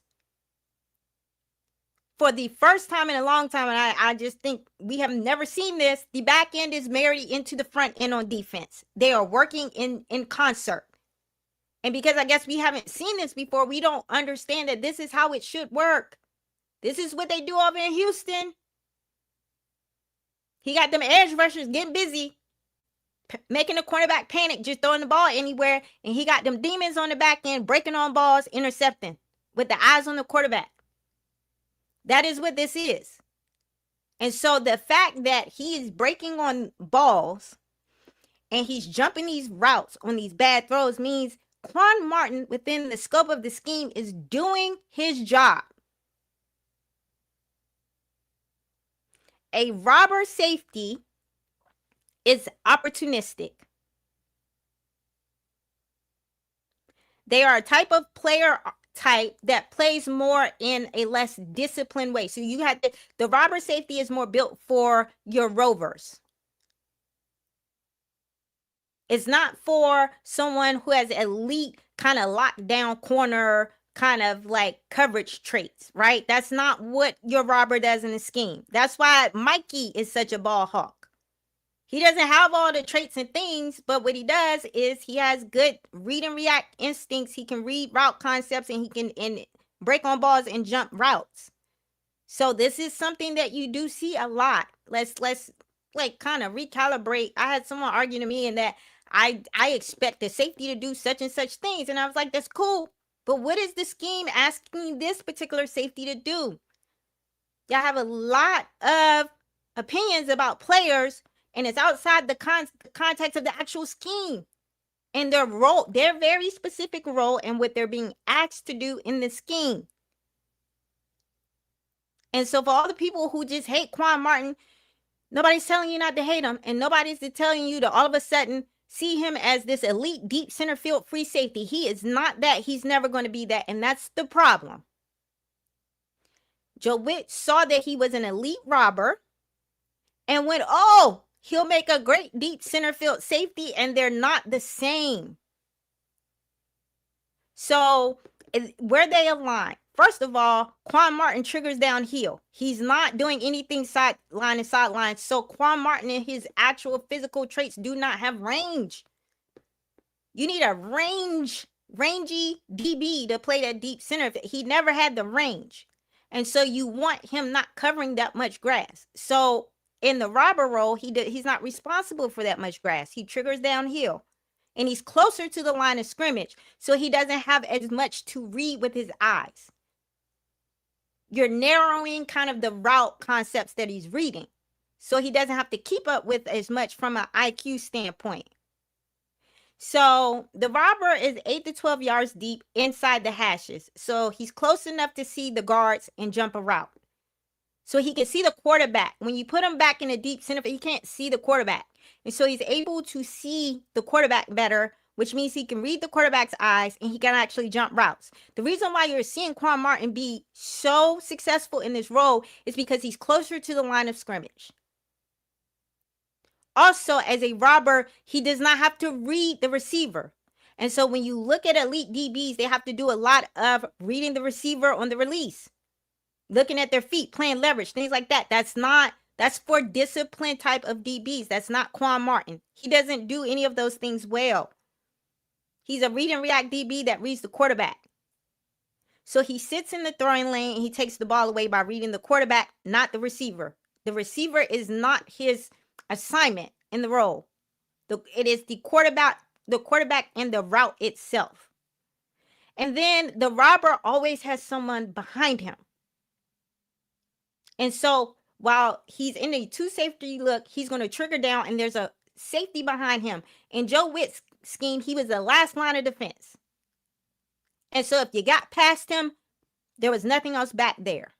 Speaker 1: For the first time in a long time, and I just think we have never seen this, the back end is married into the front end on defense. They are working in concert. And because I guess we haven't seen this before, we don't understand that this is how it should work. This is what they do over in Houston. He got them edge rushers getting busy, making the cornerback panic, just throwing the ball anywhere. And he got them demons on the back end, breaking on balls, intercepting with the eyes on the quarterback. That is what this is. And so the fact that he is breaking on balls and he's jumping these routes on these bad throws means Quan Martin, within the scope of the scheme, is doing his job. A robber safety is opportunistic. They are a type of player type that plays more in a less disciplined way. So you have the robber safety is more built for your rovers. It's not for someone who has elite kind of lockdown corner kind of like coverage traits, right? That's not what your robber does in the scheme. That's why Mikey is such a ball hawk. He doesn't have all the traits and things, but what he does is he has good read and react instincts. He can read route concepts, and he can break on balls and jump routes. So this is something that you do see a lot. Let's like kind of recalibrate. I had someone arguing to me and that I expect the safety to do such and such things. And I was like, that's cool. But what is the scheme asking this particular safety to do? Y'all have a lot of opinions about players, and it's outside the context of the actual scheme and their role, their very specific role, and what they're being asked to do in the scheme. And so for all the people who just hate Quan Martin, nobody's telling you not to hate him, and nobody's telling you to all of a sudden see him as this elite deep center field free safety. He is not that. He's never going to be that, and that's the problem. Joe Witt saw that he was an elite robber and went, oh, he'll make a great deep center field safety, and they're not the same. So where they align, first of all, Quan Martin triggers downhill. He's not doing anything sideline and sideline. So Quan Martin and his actual physical traits do not have range. You need a rangy DB to play that deep center. He never had the range. And so you want him not covering that much grass. So in the robber role, he's not responsible for that much grass. He triggers downhill. And he's closer to the line of scrimmage, so he doesn't have as much to read with his eyes. You're narrowing kind of the route concepts that he's reading, so he doesn't have to keep up with as much from an IQ standpoint. So the robber is 8 to 12 yards deep inside the hashes, so he's close enough to see the guards and jump a route. So he can see the quarterback. When you put him back in a deep center, he can't see the quarterback. And so he's able to see the quarterback better, which means he can read the quarterback's eyes and he can actually jump routes. The reason why you're seeing Quan Martin be so successful in this role is because he's closer to the line of scrimmage. Also, as a robber, he does not have to read the receiver. And so when you look at elite DBs, they have to do a lot of reading the receiver on the release, looking at their feet, playing leverage, things like that. That's for discipline type of DBs. That's not Quan Martin. He doesn't do any of those things well. He's a read and react DB that reads the quarterback. So he sits in the throwing lane and he takes the ball away by reading the quarterback, not the receiver. The receiver is not his assignment in the role. It is the quarterback and the route itself. And then the robber always has someone behind him. And so while he's in a two safety look, he's going to trigger down and there's a safety behind him. In Joe Witt's scheme, he was the last line of defense. And so if you got past him, there was nothing else back there.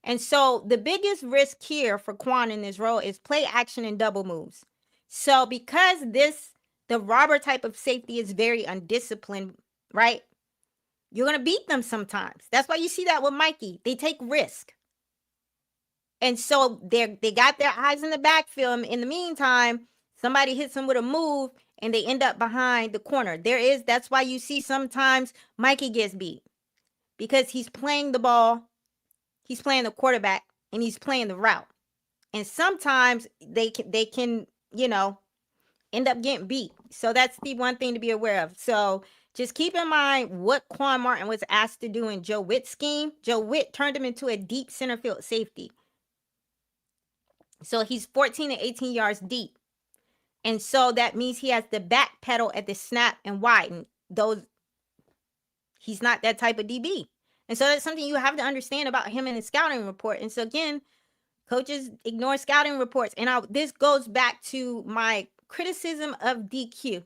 Speaker 1: And so the biggest risk here for Quan in this role is play action and double moves. So because the robber type of safety is very undisciplined, right? You're going to beat them sometimes. That's why you see that with Mikey. They take risk. And so they got their eyes in the backfield. In the meantime, somebody hits them with a move and they end up behind the corner. That's why you see sometimes Mikey gets beat, because he's playing the ball, he's playing the quarterback, and he's playing the route. And sometimes they can, end up getting beat. So that's the one thing to be aware of. So just keep in mind what Quan Martin was asked to do in Joe Witt's scheme. Joe Witt turned him into a deep center field safety. So he's 14 to 18 yards deep. And so that means he has to back pedal at the snap and widen. He's not that type of DB. And so that's something you have to understand about him in the scouting report. And so again, coaches ignore scouting reports. And this goes back to my criticism of DQ,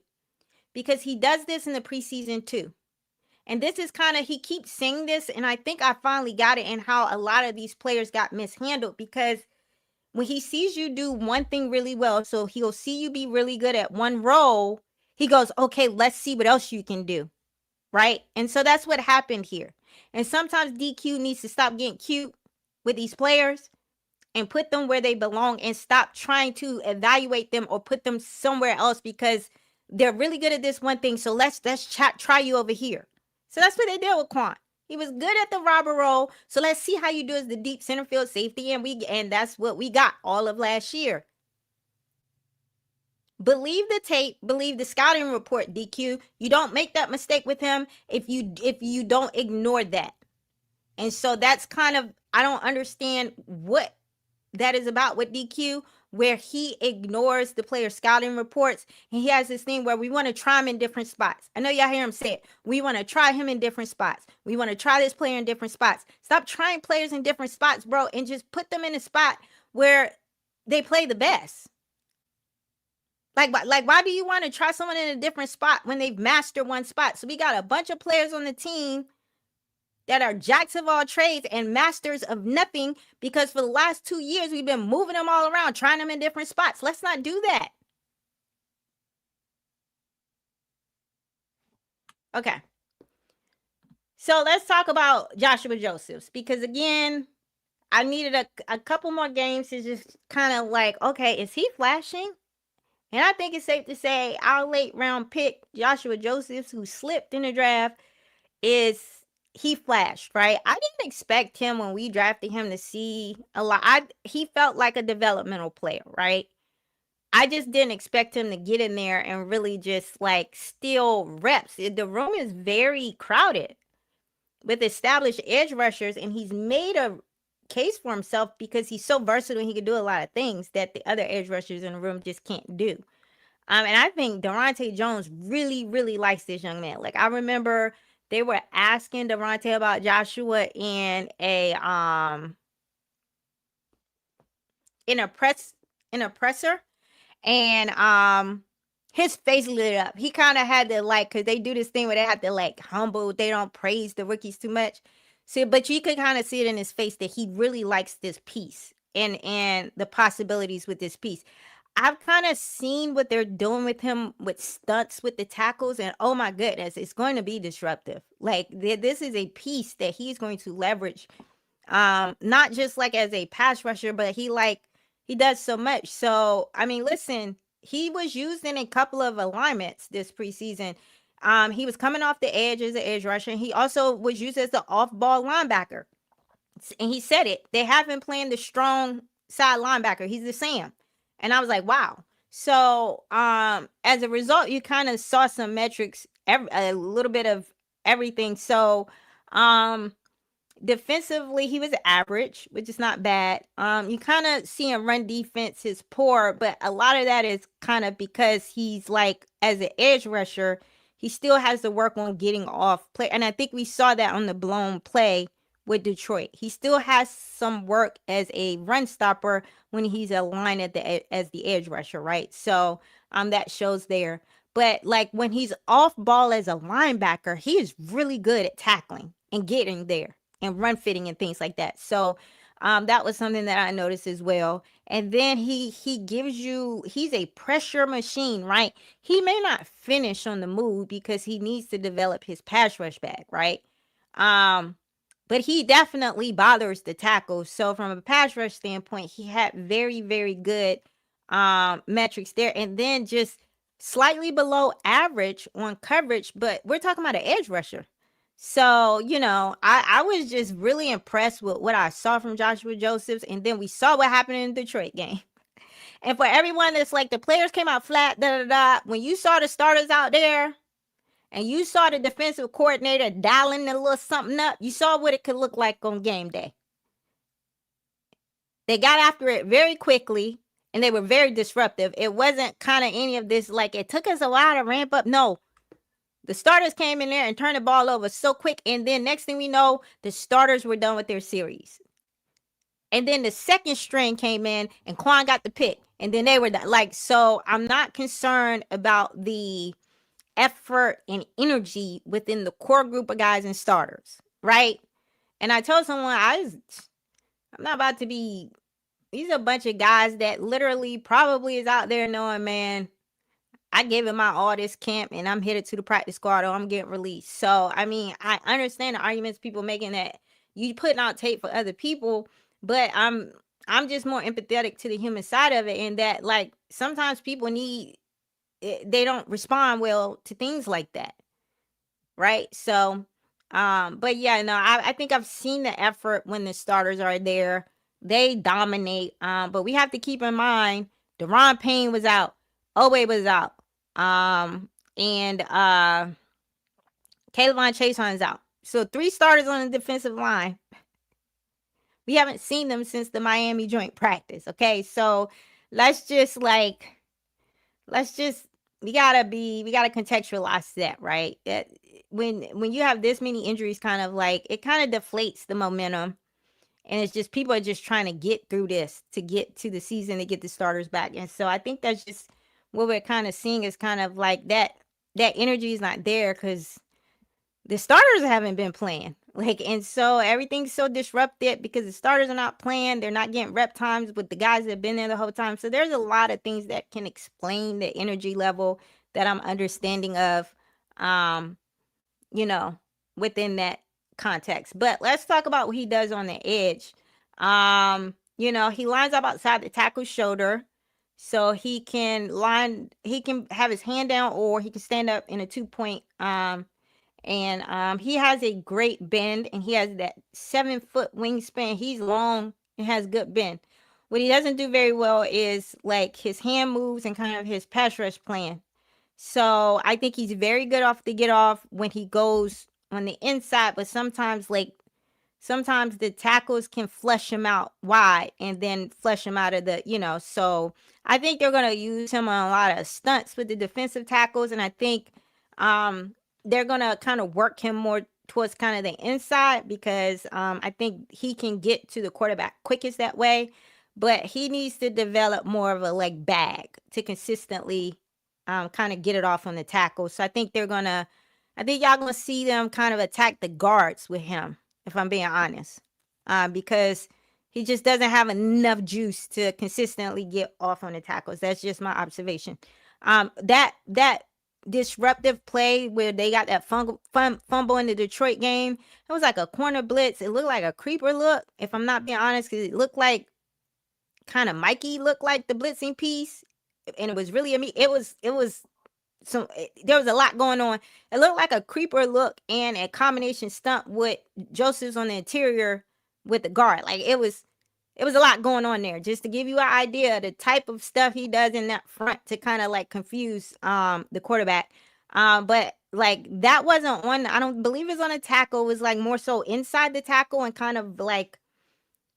Speaker 1: because he does this in the preseason too. And this is he keeps saying this, and I think I finally got it in how a lot of these players got mishandled, because when he sees you do one thing really well, so he'll see you be really good at one role, he goes, okay, let's see what else you can do, right? And so that's what happened here. And sometimes DQ needs to stop getting cute with these players and put them where they belong, and stop trying to evaluate them or put them somewhere else because they're really good at this one thing. So let's try you over here. So that's what they did with Quan. He was good at the robber role. So let's see how you do as the deep center field safety. And that's what we got all of last year. Believe the tape, believe the scouting report, DQ. You don't make that mistake with him if you don't ignore that. And so that's I don't understand what that is about with DQ, where he ignores the player scouting reports. And he has this thing where we want to try him in different spots. I know y'all hear him say it. We want to try him in different spots. We want to try this player in different spots. Stop trying players in different spots, bro, and just put them in a spot where they play the best. Like why do you want to try someone in a different spot when they've mastered one spot? So we got a bunch of players on the team that are jacks of all trades and masters of nothing, because for the last 2 years, we've been moving them all around, trying them in different spots. Let's not do that. Okay. So let's talk about Joshua Josephs, because again, I needed a couple more games to just okay, is he flashing? And I think it's safe to say our late round pick, Joshua Josephs, who slipped in the draft, he flashed, right? I didn't expect him when we drafted him to see a lot. He felt like a developmental player, right? I just didn't expect him to get in there and really just steal reps. The room is very crowded with established edge rushers, and he's made a case for himself because he's so versatile and he can do a lot of things that the other edge rushers in the room just can't do. And I think Durante Jones really, really likes this young man. I remember they were asking Durante about Joshua in a presser, and his face lit up. He kind of had to because they do this thing where they have to humble. They don't praise the rookies too much. So, but you could kind of see it in his face that he really likes this piece and the possibilities with this piece. I've kind of seen what they're doing with him with stunts with the tackles, and oh my goodness, it's going to be disruptive. This is a piece that he's going to leverage, not just as a pass rusher, but he does so much. So I mean, listen, he was used in a couple of alignments this preseason. He was coming off the edge as an edge rusher, and he also was used as the off-ball linebacker. And he said it. They have him playing the strong side linebacker. He's the Sam. And I was like, wow. So as a result, you kind of saw some metrics, a little bit of everything. So defensively, he was average, which is not bad. You kind of see him run defense is poor, but a lot of that is kind of because he's as an edge rusher, he still has to work on getting off play. And I think we saw that on the blown play with Detroit. He still has some work as a run stopper when he's aligned as the edge rusher, right? So that shows there. But when he's off ball as a linebacker, he is really good at tackling and getting there and run fitting and things like that. So that was something that I noticed as well. And then he's a pressure machine, right? He may not finish on the move because he needs to develop his pass rush back, right? but he definitely bothers the tackles. So from a pass rush standpoint, he had very, very good metrics there. And then just slightly below average on coverage, but we're talking about an edge rusher. So, I was just really impressed with what I saw from Joshua Josephs. And then we saw what happened in the Detroit game. And for everyone that's like, the players came out flat, when you saw the starters out there, and you saw the defensive coordinator dialing a little something up, you saw what it could look like on game day. They got after it very quickly, and they were very disruptive. It wasn't kind of any of this, like, it took us a while to ramp up. No, the starters came in there and turned the ball over so quick, and then next thing we know, the starters were done with their series. And then the second string came in, and Quan got the pick, and then they were done. Like, so I'm not concerned about the effort and energy within the core group of guys and starters, right? And I told someone, I'm not about to be, these are a bunch of guys that literally probably is out there knowing, man, I gave it my all this camp and I'm headed to the practice squad or I'm getting released. So, I mean, I understand the arguments people making that you putting out tape for other people, but I'm just more empathetic to the human side of it, and that, like, sometimes people they don't respond well to things like that, right? So, but yeah, no, I think I've seen the effort when the starters are there. They dominate. But we have to keep in mind, Deron Payne was out, Owe was out, and Kayvon Chason is out. So 3 starters on the defensive line. We haven't seen them since the Miami joint practice. Okay, so let's just we gotta contextualize that, right? When you have this many injuries, kind of like, it kind of deflates the momentum, and it's just, people are just trying to get through this to get to the season, to get the starters back. And so I think that's just what we're kind of seeing, is kind of like that energy is not there because the starters haven't been playing. Like, and so everything's so disrupted because the starters are not playing. They're not getting rep times with the guys that have been there the whole time. So there's a lot of things that can explain the energy level that I'm understanding of, you know, within that context. But let's talk about what he does on the edge. He lines up outside the tackle's shoulder. So he can have his hand down, or he can stand up in a 2-point, and he has a great bend, and he has that 7-foot wingspan. He's long and has good bend. What he doesn't do very well is like his hand moves and kind of his pass rush plan. So I think he's very good off the get off when he goes on the inside, but sometimes the tackles can flush him out wide and then flush him out of so I think they're going to use him on a lot of stunts with the defensive tackles, and I think they're going to kind of work him more towards kind of the inside, because I think he can get to the quarterback quickest that way, but he needs to develop more of a like bag to consistently kind of get it off on the tackle. So I think y'all gonna see them kind of attack the guards with him, if I'm being honest, because he just doesn't have enough juice to consistently get off on the tackles. That's just my observation. That disruptive play where they got that fumble in the Detroit game, it was like a corner blitz. It looked like a creeper look, if I'm not being honest, because it looked like kind of Mikey looked like the blitzing piece, and it was really there was a lot going on. It looked like a creeper look and a combination stunt with Joseph's on the interior with the guard. Like, it was a lot going on there, just to give you an idea of the type of stuff he does in that front to kind of like confuse the quarterback. But like, that wasn't on, I don't believe it's on a tackle. It was like more so inside the tackle and kind of like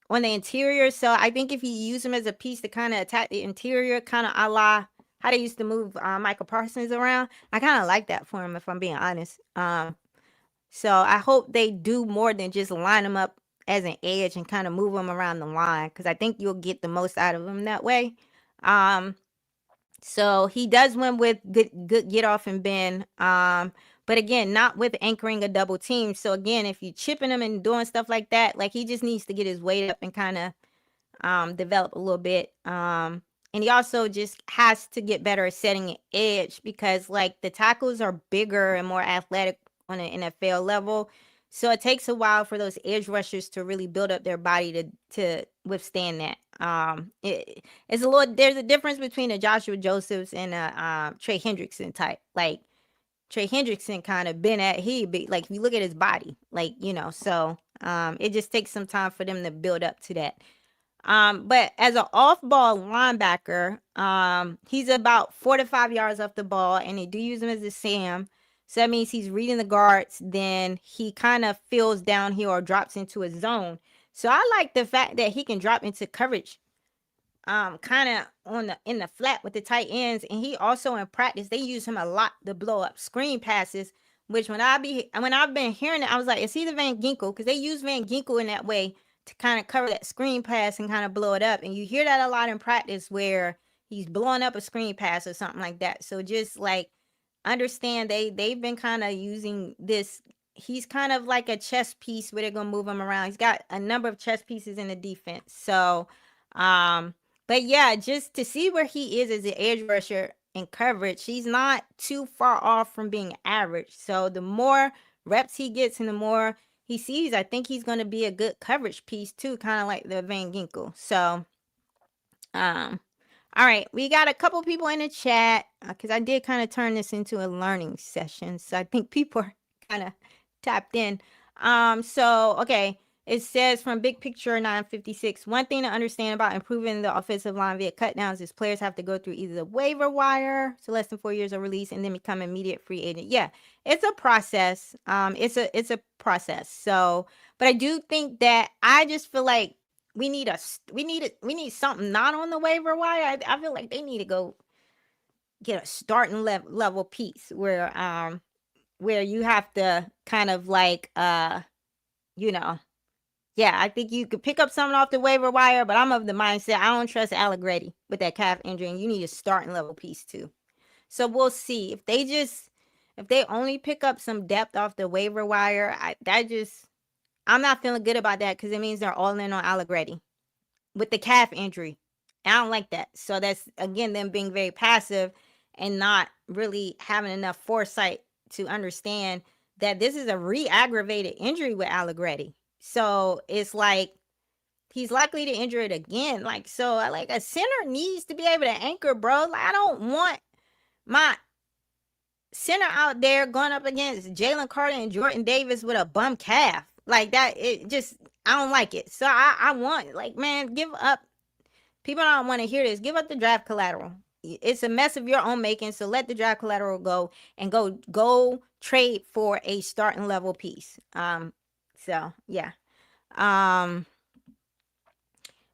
Speaker 1: on the interior. So I think if you use him as a piece to kind of attack the interior, kind of a la how they used to move Michael Parsons around, I kind of like that for him, if I'm being honest. So I hope they do more than just line him up as an edge and kind of move him around the line, because I think you'll get the most out of him that way. So he does win with good get off and bend. But again, not with anchoring a double team. So again, if you're chipping him and doing stuff like that, like, he just needs to get his weight up and kind of develop a little bit. And he also just has to get better at setting an edge, because like the tackles are bigger and more athletic on an NFL level. So it takes a while for those edge rushers to really build up their body to withstand that. It's a little, there's a difference between a Joshua Josephs and a Trey Hendrickson type. Like Trey Hendrickson kind of been at, he be like, if you look at his body, like, so it just takes some time for them to build up to that. But as an off-ball linebacker, he's about 4 to 5 yards off the ball, and they do use him as a Sam. So that means he's reading the guards, then he kind of fills down here or drops into a zone. So I like the fact that he can drop into coverage kind of in the flat with the tight ends, and he also in practice they use him a lot to blow up screen passes, which when I've been hearing it, I was like, is he the Van Ginkel? Because they use Van Ginkel in that way to kind of cover that screen pass and kind of blow it up, and you hear that a lot in practice where he's blowing up a screen pass or something like that. So just like understand they've been kind of using this. He's kind of like a chess piece where they're gonna move him around. He's got a number of chess pieces in the defense. So but yeah, just to see where he is as an edge rusher in coverage, he's not too far off from being average. So the more reps he gets and the more he sees, I think he's going to be a good coverage piece too, kind of like the Van Ginkel. So, all right, we got a couple people in the chat because I did kind of turn this into a learning session. So I think people are kind of tapped in. Okay. It says from Big Picture 956, one thing to understand about improving the offensive line via cutdowns is players have to go through either the waiver wire, so less than 4 years of release, and then become immediate free agent. Yeah, it's a process. It's a process. So, but I do think that I just feel like we need something not on the waiver wire. I feel like they need to go get a starting level piece where you have to kind of like you know. Yeah, I think you could pick up something off the waiver wire, but I'm of the mindset I don't trust Allegretti with that calf injury, and you need a starting level piece too. So we'll see if they only pick up some depth off the waiver wire. I'm not feeling good about that because it means they're all in on Allegretti with the calf injury. I don't like that. So that's again them being very passive and not really having enough foresight to understand that this is a re-aggravated injury with Allegretti. So it's like he's likely to injure it again. Like, so like a center needs to be able to anchor, bro. Like, I don't want my center out there going up against Jalen Carter and Jordan Davis with a bum calf. Like that, I don't like it. So I want, like, man, give up. People don't want to hear this. Give up the draft collateral. It's a mess of your own making. So let the draft collateral go and go trade for a starting level piece. So yeah.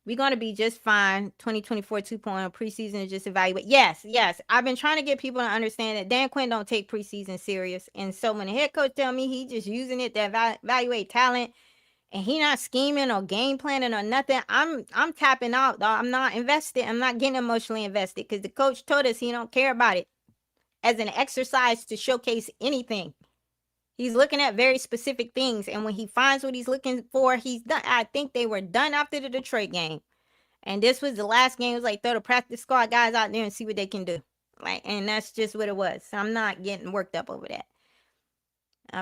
Speaker 1: We're going to be just fine. 2024 2.0 preseason is just evaluate. Yes. I've been trying to get people to understand that Dan Quinn don't take preseason serious. And so when the head coach tell me he just using it to evaluate talent and he not scheming or game planning or nothing, I'm tapping out, dog. I'm not invested. I'm not getting emotionally invested because the coach told us he don't care about it as an exercise to showcase anything. He's looking at very specific things, and when he finds what he's looking for, he's done. I think they were done after the Detroit game, and this was the last game. It was like throw the practice squad guys out there and see what they can do. Like, and that's just what it was. So I'm not getting worked up over that.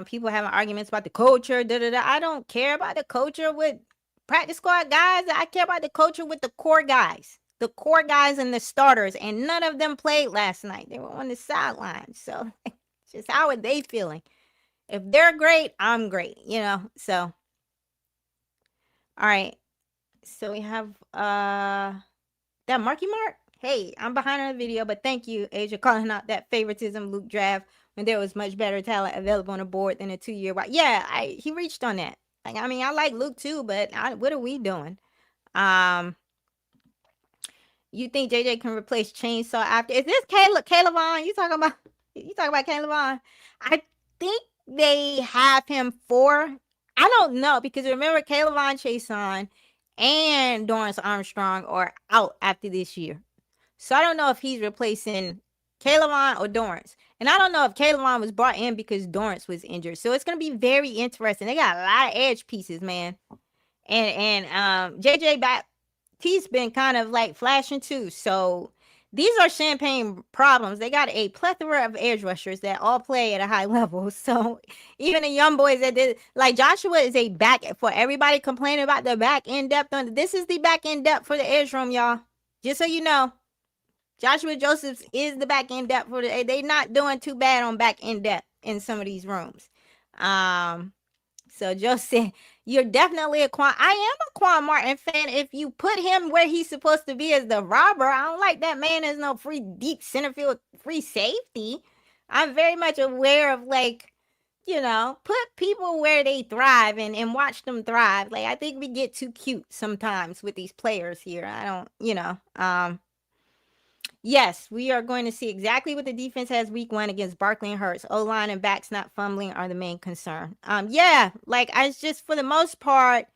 Speaker 1: People having arguments about the culture. I don't care about the culture with practice squad guys. I care about the culture with the core guys and the starters, and none of them played last night. They were on the sidelines. So just how are they feeling? If they're great, I'm great, so. All right. So we have that Marky Mark. Hey, I'm behind on the video, but thank you, Asia, calling out that favoritism Luke draft when there was much better talent available on the board than a 2-year. Yeah, he reached on that. Like, I mean, I like Luke too, but what are we doing? You think JJ can replace Chainsaw after? Is this Caleb Vaughn? You talking about Caleb Vaughn? I think they have him for, I don't know, because remember Caleb Vaughn Chason and Dorrance Armstrong are out after this year. So I don't know if he's replacing Caleb Vaughn or Dorrance. And I don't know if Caleb Vaughn was brought in because Dorrance was injured. So it's going to be very interesting. They got a lot of edge pieces, man. And JJ he's been kind of like flashing too. So these are champagne problems. They got a plethora of edge rushers that all play at a high level. So even the young boys that did, like Joshua is a back, for everybody complaining about the back end depth on this is the back end depth for the edge room, y'all. Just so you know. Joshua Josephs is the back end depth for the. They not doing too bad on back end depth in some of these rooms. So Joseph, you're definitely a Quan. I am a Quan Martin fan. If you put him where he's supposed to be as the robber, I don't like that man as no free deep center field free safety. I'm very much aware of like, put people where they thrive and watch them thrive. Like I think we get too cute sometimes with these players here. I don't. Yes, we are going to see exactly what the defense has week 1 against Barkley and Hurts. O-line and backs not fumbling are the main concern. Yeah, like I just for the most part,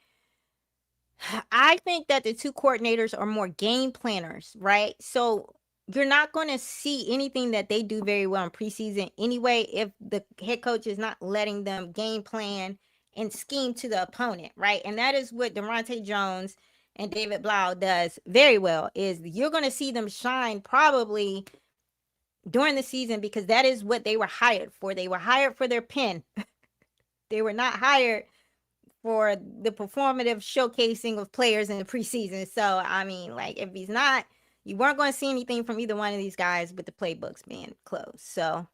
Speaker 1: I think that the two coordinators are more game planners, right? So you're not going to see anything that they do very well in preseason anyway if the head coach is not letting them game plan and scheme to the opponent, right? And that is what Deronte Jones and David Blau does very well, is you're going to see them shine probably during the season because that is what they were hired for. They were hired for their pen. They were not hired for the performative showcasing of players in the preseason. So, I mean, like, if he's not, you weren't going to see anything from either one of these guys with the playbooks being closed. So,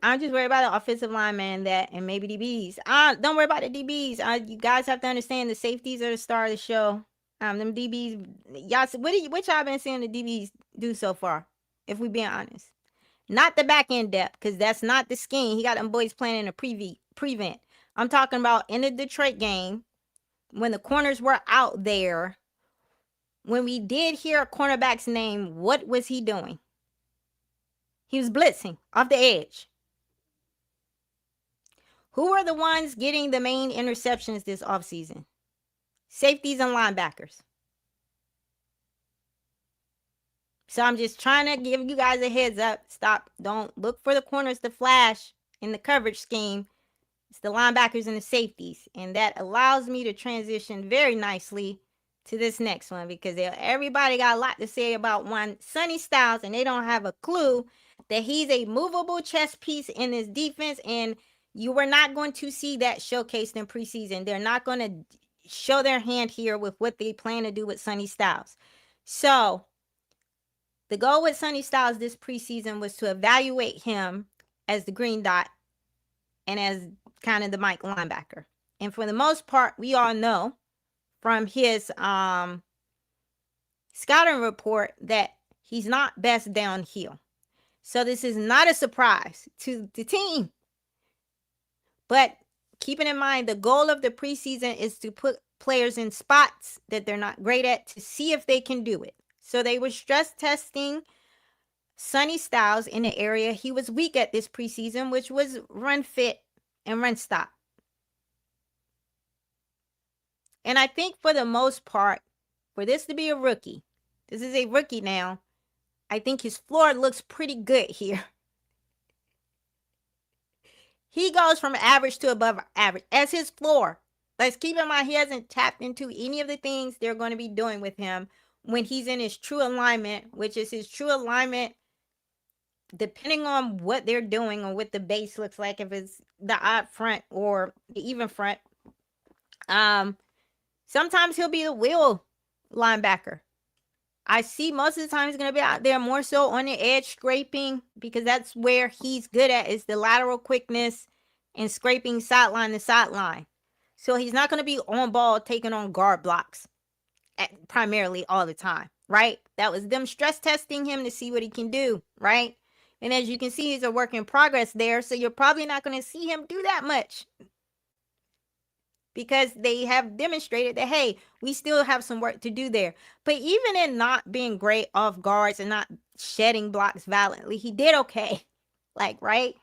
Speaker 1: I'm just worried about the offensive lineman and maybe DBs. Don't worry about the DBs. You guys have to understand the safeties are the star of the show. Them DBs, y'all, what y'all been seeing the DBs do so far? If we being honest. Not the back end depth, because that's not the scheme. He got them boys playing in a prevent. I'm talking about in the Detroit game, when the corners were out there, when we did hear a cornerback's name, what was he doing? He was blitzing off the edge. Who are the ones getting the main interceptions this offseason? Safeties and linebackers. So I'm just trying to give you guys a heads up. Stop. Don't look for the corners to flash in the coverage scheme. It's the linebackers and the safeties. And that allows me to transition very nicely to this next one because everybody got a lot to say about one Sonny Styles, and they don't have a clue that he's a movable chess piece in this defense, and you were not going to see that showcased in preseason. They're not going to show their hand here with what they plan to do with Sonny Styles. So the goal with Sonny Styles this preseason was to evaluate him as the green dot and as kind of the Mike linebacker. And for the most part, we all know from his scouting report that he's not best downhill. So this is not a surprise to the team. But keeping in mind, the goal of the preseason is to put players in spots that they're not great at to see if they can do it. So they were stress testing Sonny Styles in the area he was weak at this preseason, which was run fit and run stop. And I think for the most part, for this to be a rookie, this is a rookie now, I think his floor looks pretty good here. He goes from average to above average as his floor. Let's keep in mind he hasn't tapped into any of the things they're going to be doing with him when he's in his true alignment, which is his true alignment depending on what they're doing or what the base looks like, if it's the odd front or the even front. Sometimes he'll be the wheel linebacker. I see most of the time he's going to be out there more so on the edge scraping because that's where he's good at, is the lateral quickness and scraping sideline to sideline. So he's not going to be on ball taking on guard blocks primarily all the time, right? That was them stress testing him to see what he can do, right? And as you can see, he's a work in progress there. So you're probably not going to see him do that much because they have demonstrated that, hey, we still have some work to do there. But even in not being great off guards and not shedding blocks violently, he did okay. Like, right?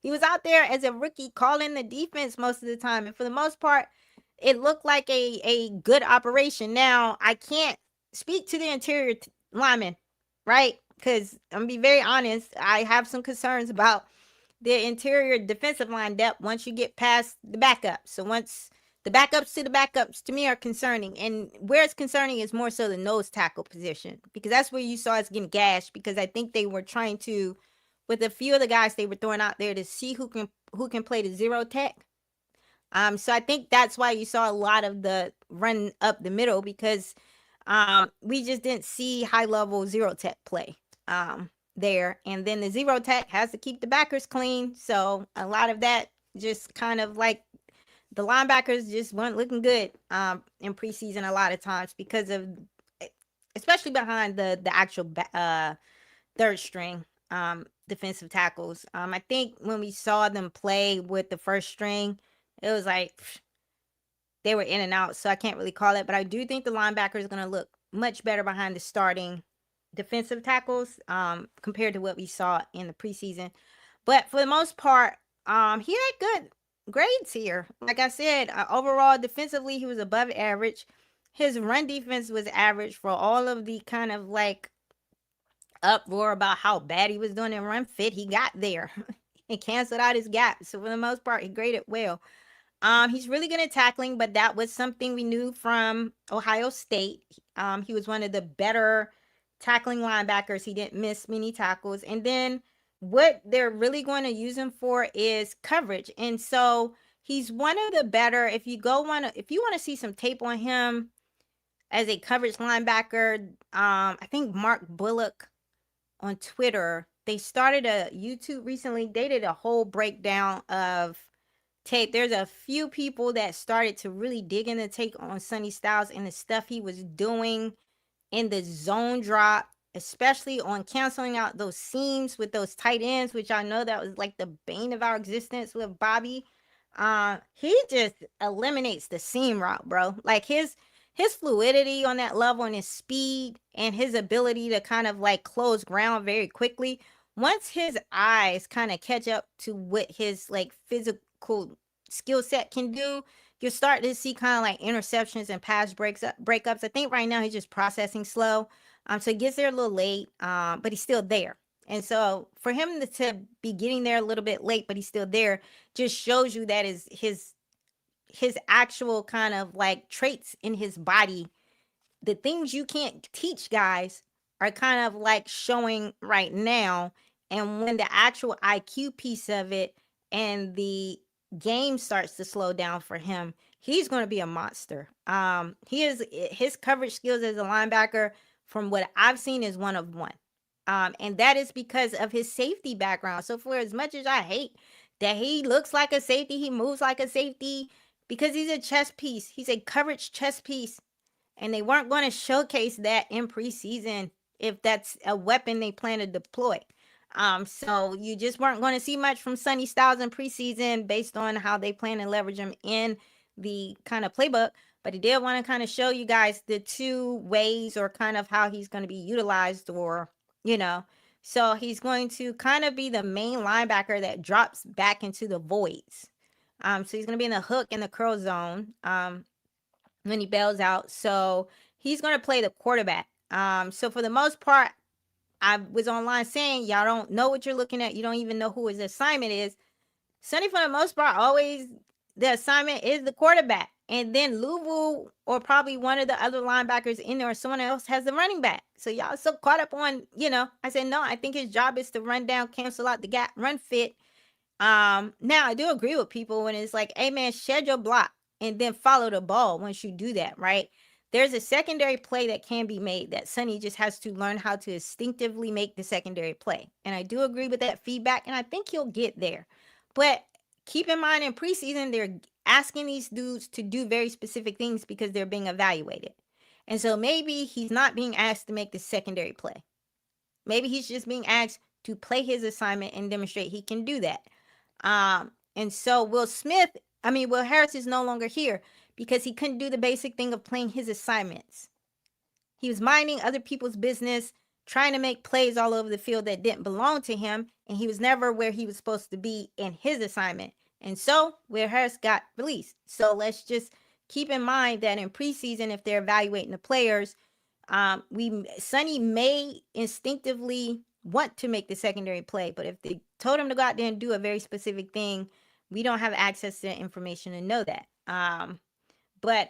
Speaker 1: He was out there as a rookie calling the defense most of the time. And for the most part, it looked like a good operation. Now, I can't speak to the interior linemen, right? Because I'm going to be very honest, I have some concerns about the interior defensive line depth once you get past the backup. So once The backups to me are concerning. And where it's concerning is more so the nose tackle position, because that's where you saw us getting gashed, because I think they were trying to, with a few of the guys they were throwing out there, to see who can play the zero tech. So I think that's why you saw a lot of the run up the middle, because we just didn't see high level zero tech play there. And then the zero tech has to keep the backers clean. So a lot of that just kind of like the linebackers just weren't looking good in preseason a lot of times, because of, especially behind the actual third string defensive tackles. I think when we saw them play with the first string, it was like they were in and out, so I can't really call it. But I do think the linebacker is going to look much better behind the starting defensive tackles compared to what we saw in the preseason. But for the most part, he had good grades here. Like I said, overall defensively, he was above average. His run defense was average for all of the kind of like uproar about how bad he was doing in run fit. He got there and canceled out his gap. So for the most part, he graded well. He's really good at tackling, but that was something we knew from Ohio State. He was one of the better tackling linebackers. He didn't miss many tackles. And then what they're really going to use him for is coverage. And so he's one of the better, if you want to see some tape on him as a coverage linebacker, I think Mark Bullock on Twitter, they started a YouTube recently. They did a whole breakdown of tape. There's a few people that started to really dig in the tape on Sonny Styles and the stuff he was doing in the zone drop, especially on canceling out those seams with those tight ends, which I know that was like the bane of our existence with Bobby. He just eliminates the seam route, bro. Like his fluidity on that level and his speed and his ability to kind of like close ground very quickly. Once his eyes kind of catch up to what his like physical skill set can do, you'll start to see kind of like interceptions and pass breakups. I think right now he's just processing slow. So he gets there a little late, but he's still there. And so for him to be getting there a little bit late, but he's still there, just shows you that is his actual kind of like traits in his body. The things you can't teach guys are kind of like showing right now. And when the actual IQ piece of it and the game starts to slow down for him, he's going to be a monster. His coverage skills as a linebacker, from what I've seen, is one of one. And that is because of his safety background. So for as much as I hate that he looks like a safety, he moves like a safety, because he's a chess piece. He's a coverage chess piece. And they weren't going to showcase that in preseason if that's a weapon they plan to deploy. So you just weren't going to see much from Sonny Styles in preseason based on how they plan to leverage him in the kind of playbook. But he did want to kind of show you guys the two ways, or kind of how he's going to be utilized, or, so he's going to kind of be the main linebacker that drops back into the voids. So he's going to be in the hook and the curl zone when he bails out. So he's going to play the quarterback. So for the most part, I was online saying y'all don't know what you're looking at. You don't even know who his assignment is. Sonny, for the most part, always the assignment is the quarterback. And then Louisville, or probably one of the other linebackers in there, or someone else, has the running back. So y'all so caught up on, I said, no, I think his job is to run down, cancel out the gap, run fit. Now I do agree with people when it's like, hey man, shed your block and then follow the ball once you do that, right? There's a secondary play that can be made that Sonny just has to learn how to instinctively make the secondary play. And I do agree with that feedback, and I think he'll get there. But keep in mind, in preseason, they're asking these dudes to do very specific things because they're being evaluated. And so maybe he's not being asked to make the secondary play. Maybe he's just being asked to play his assignment and demonstrate he can do that. And so Will Harris is no longer here because he couldn't do the basic thing of playing his assignments. He was minding other people's business, trying to make plays all over the field that didn't belong to him, and he was never where he was supposed to be in his assignment. And so Will Harris got released. So let's just keep in mind that in preseason, if they're evaluating the players, Sonny may instinctively want to make the secondary play, but if they told him to go out there and do a very specific thing, we don't have access to that information to know that. But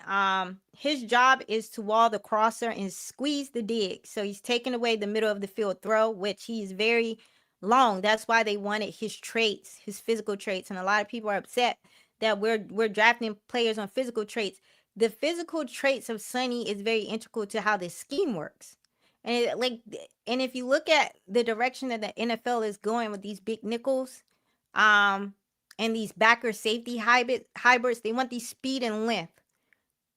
Speaker 1: his job is to wall the crosser and squeeze the dig. So he's taking away the middle of the field throw, which he's very long. That's why they wanted his traits, his physical traits. And a lot of people are upset that we're drafting players on physical traits. The physical traits of Sonny is very integral to how this scheme works. And if you look at the direction that the NFL is going with these big nickels, um, and these backer safety hybrids, they want these speed and length.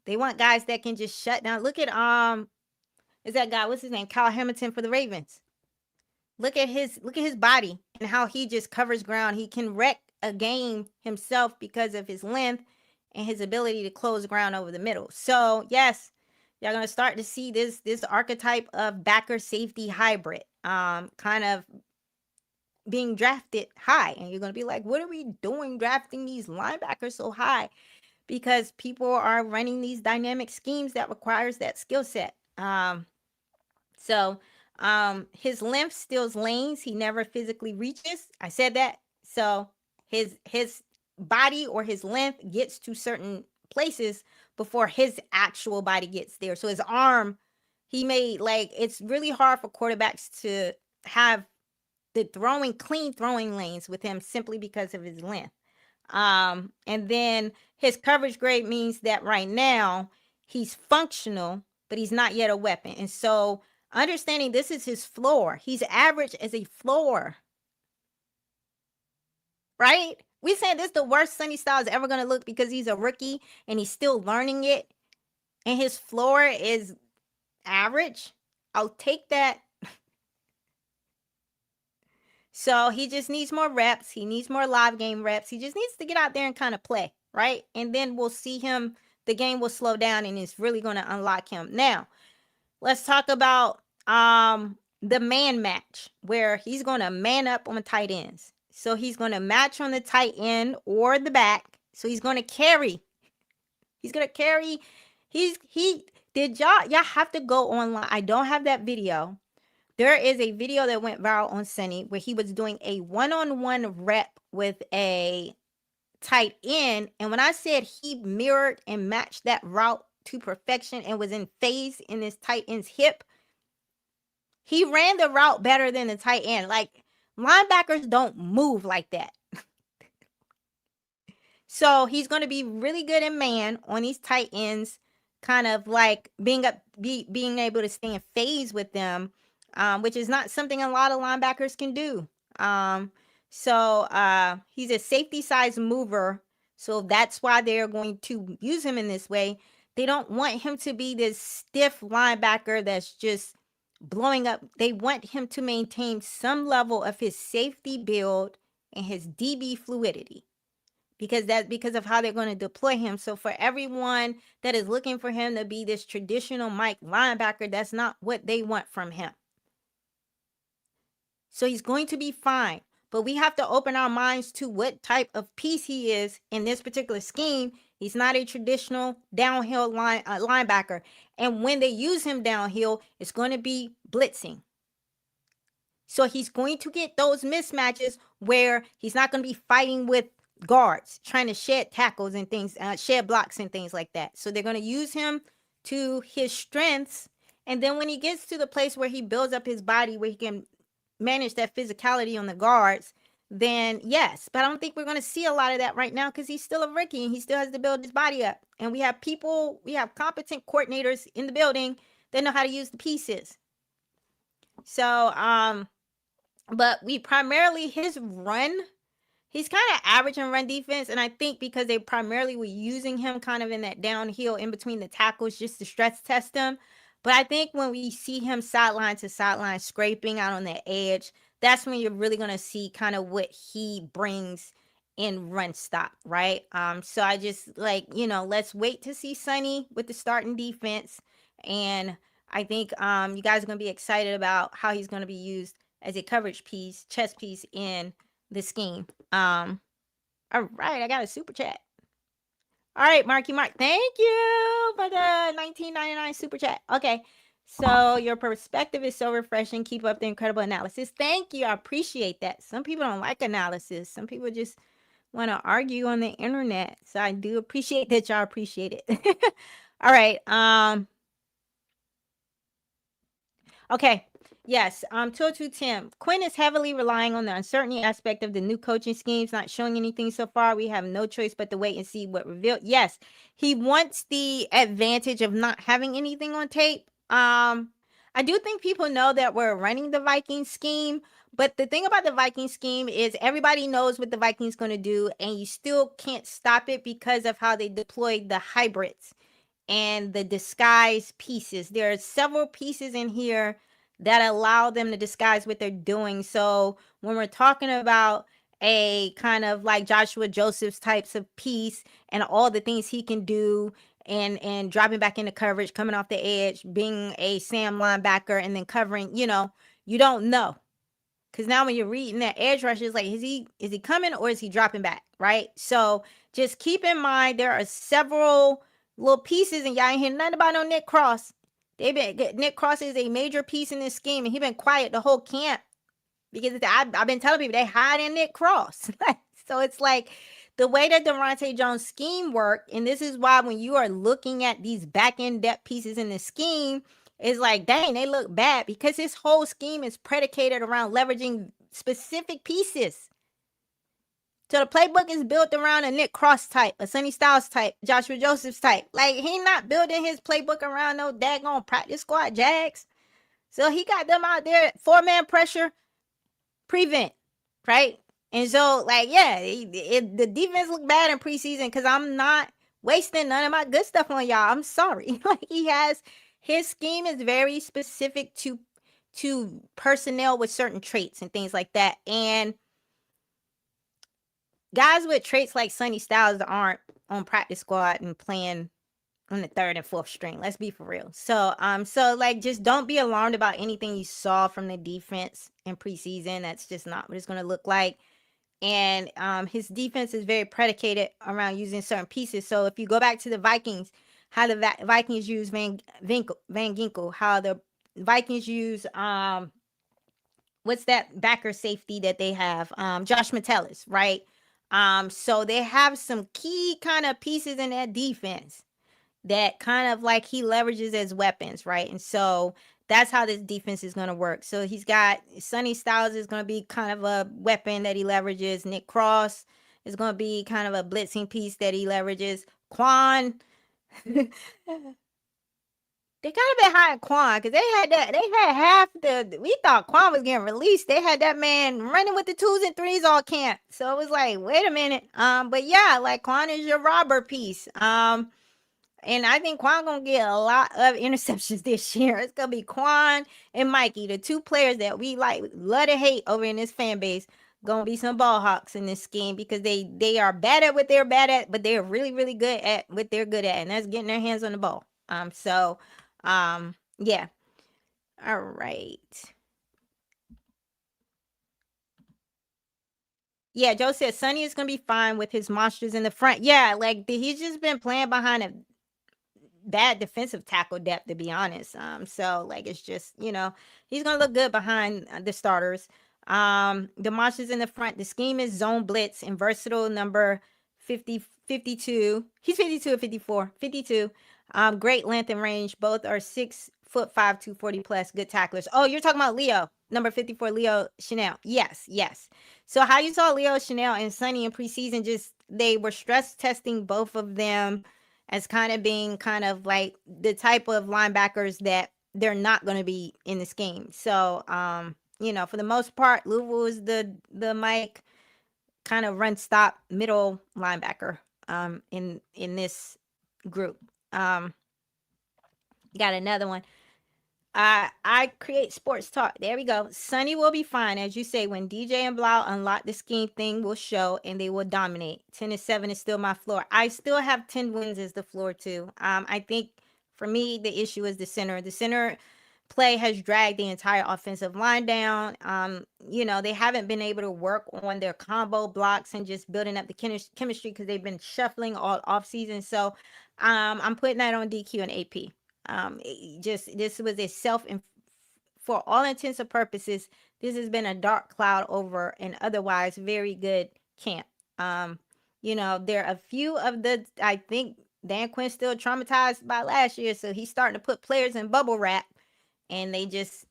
Speaker 1: They want guys that can just shut down. Look at is that guy, what's his name? Kyle Hamilton for the Ravens. Look at his body and how he just covers ground. He can wreck a game himself because of his length and his ability to close ground over the middle. So yes, you're gonna start to see this archetype of backer safety hybrid kind of being drafted high. And you're gonna be like, what are we doing drafting these linebackers so high? Because people are running these dynamic schemes that requires that skill set. So his length steals lanes. He never physically reaches. I said that. So his body or his length gets to certain places before his actual body gets there. So his arm, he made like it's really hard for quarterbacks to have the clean throwing lanes with him simply because of his length. And then his coverage grade means that right now he's functional, but he's not yet a weapon. And so understanding this is his floor. He's average as a floor. Right? We saying this is the worst Sonny Styles ever going to look because he's a rookie and he's still learning it. And his floor is average. I'll take that. So he just needs more reps. He needs more live game reps. He just needs to get out there and kind of play, right? And then we'll see him. The game will slow down and it's really going to unlock him. Now, let's talk about the man match where he's going to man up on the tight ends. So he's going to match on the tight end or the back. So he's going to carry. He's going to carry. Y'all have to go online. I don't have that video. There is a video that went viral on Sonny where he was doing a one-on-one rep with a tight end. And when I said he mirrored and matched that route to perfection and was in phase in his tight end's hip, he ran the route better than the tight end. Like, linebackers don't move like that. So he's going to be really good in man on these tight ends, kind of like being able to stay in phase with them. Which is not something a lot of linebackers can do. So he's a safety size mover. So that's why they're going to use him in this way. They don't want him to be this stiff linebacker that's just blowing up. They want him to maintain some level of his safety build and his DB fluidity. Because of how they're going to deploy him. So for everyone that is looking for him to be this traditional Mike linebacker, that's not what they want from him. So he's going to be fine. But we have to open our minds to what type of piece he is in this particular scheme. He's not a traditional downhill linebacker. And when they use him downhill, it's going to be blitzing. So he's going to get those mismatches where he's not going to be fighting with guards, trying to shed tackles and things, shed blocks and things like that. So they're going to use him to his strengths. And then when he gets to the place where he builds up his body, where he can manage that physicality on the guards, then yes. But I don't think we're going to see a lot of that right now because he's still a rookie and he still has to build his body up. And we have competent coordinators in the building that know how to use the pieces. So, but we primarily his run, he's kind of average in run defense. And I think because they primarily were using him kind of in that downhill in between the tackles just to stress test him. But I think when we see him sideline to sideline scraping out on the edge, that's when you're really going to see kind of what he brings in run stop, right? So I just let's wait to see Sonny with the starting defense. And I think you guys are going to be excited about how he's going to be used as a coverage piece, chess piece in the scheme. All right, I got a super chat. All right, Marky Mark, thank you for the $19.99 super chat. Okay, so your perspective is so refreshing. Keep up the incredible analysis. Thank you. I appreciate that. Some people don't like analysis. Some people just want to argue on the internet. So I do appreciate that y'all appreciate it. All right. Okay. Yes. 202 Tim. Quinn is heavily relying on the uncertainty aspect of the new coaching schemes, not showing anything so far. We have no choice but to wait and see what revealed. Yes, he wants the advantage of not having anything on tape. I do think people know that we're running the Viking scheme, but the thing about the Viking scheme is everybody knows what the Vikings going to do, and you still can't stop it because of how they deployed the hybrids and the disguise pieces. There are several pieces in here that allow them to disguise what they're doing. So when we're talking about a kind of like Joshua Joseph's types of piece and all the things he can do and dropping back into coverage, coming off the edge, being a Sam linebacker and then covering, you don't know. Because now when you're reading that edge rush, it's like, is he coming or is he dropping back, right? So just keep in mind there are several little pieces, and y'all ain't hear nothing about no Nick Cross. Nick Cross is a major piece in this scheme, and he been quiet the whole camp because I've been telling people they hiding Nick Cross. So it's like the way that Devontae Jones' scheme worked, and this is why when you are looking at these back end depth pieces in the scheme, it's like, dang, they look bad because his whole scheme is predicated around leveraging specific pieces. So the playbook is built around a Nick Cross type, a Sonny Styles type, Joshua Joseph's type. Like, he not building his playbook around no daggone practice squad Jags. So he got them out there, 4-man pressure, prevent, right? And so, like, yeah, the defense looked bad in preseason because I'm not wasting none of my good stuff on y'all. I'm sorry. Like, his scheme is very specific to personnel with certain traits and things like that. And guys with traits like Sonny Styles aren't on practice squad and playing on the third and fourth string. Let's be for real. So like, just don't be alarmed about anything you saw from the defense in preseason. That's just not what it's going to look like. And his defense is very predicated around using certain pieces. So if you go back to the Vikings, how the Vikings use Van Ginkel, how the Vikings use what's that backer safety that they have? Josh Metellus, right? So they have some key kind of pieces in that defense that kind of like he leverages as weapons, right? And so that's how this defense is going to work. So he's got Sonny Styles is going to be kind of a weapon that he leverages. Nick Cross is going to be kind of a blitzing piece that he leverages. Quan, they got a bit high in Quan because they had half we thought Quan was getting released. They had that man running with the 2s and 3s all camp. So it was like, wait a minute. But yeah, like Quan is your robber piece. And I think Quan gonna get a lot of interceptions this year. It's gonna be Quan and Mikey, the two players that we like love to hate over in this fan base. Gonna be some ball hawks in this scheme because they are bad at what they're bad at, but they're really, really good at what they're good at, and that's getting their hands on the ball. Yeah. All right. Yeah, Joe said Sonny is gonna be fine with his monsters in the front. Yeah, like he's just been playing behind a bad defensive tackle depth, to be honest. So like it's just, he's gonna look good behind the starters. The monsters in the front, the scheme is zone blitz and versatile number 52. He's 52 or 54. 52. Great length and range. Both are 6'5", 240 plus, good tacklers. Oh, you're talking about Leo, number 54, Leo Chanel. Yes. So how you saw Leo Chanel and Sonny in preseason, just they were stress testing both of them as kind of being kind of like the type of linebackers that they're not going to be in this game. So, for the most part, Louisville is the Mike kind of run stop middle linebacker in this group. Got another one. I create sports talk. There we go. Sonny will be fine. As you say, when DJ and Blau unlock the scheme thing will show and they will dominate. 10-7 is still my floor. I still have 10 wins as the floor too. I think for me, the issue is the center. The center play has dragged the entire offensive line down. They haven't been able to work on their combo blocks and just building up the chemistry because they've been shuffling all off season. So I'm putting that on DQ and AP. This was a for all intents and purposes, this has been a dark cloud over an otherwise very good camp. There are a few of I think Dan Quinn's still traumatized by last year, so he's starting to put players in bubble wrap, and they just,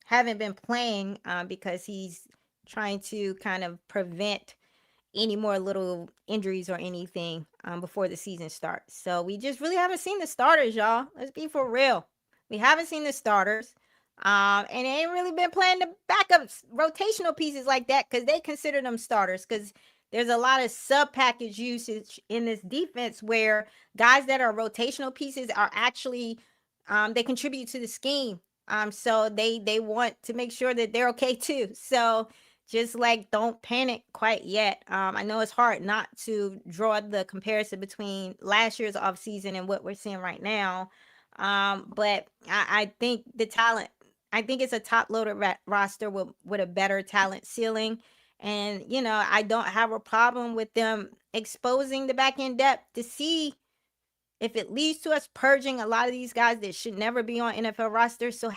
Speaker 1: haven't been playing because he's trying to kind of prevent any more little injuries or anything before the season starts. So we just really haven't seen the starters, y'all. Let's be for real. We haven't seen the starters. And they ain't really been playing the backups, rotational pieces like that, because they consider them starters. Because there's a lot of sub package usage in this defense where guys that are rotational pieces are actually they contribute to the scheme. So they want to make sure that they're okay too. So just like don't panic quite yet. I know it's hard not to draw the comparison between last year's offseason and what we're seeing right now. But I think the talent, I think it's a top loaded roster with a better talent ceiling. And, I don't have a problem with them exposing the back end depth to see if it leads to us purging a lot of these guys that should never be on NFL rosters. So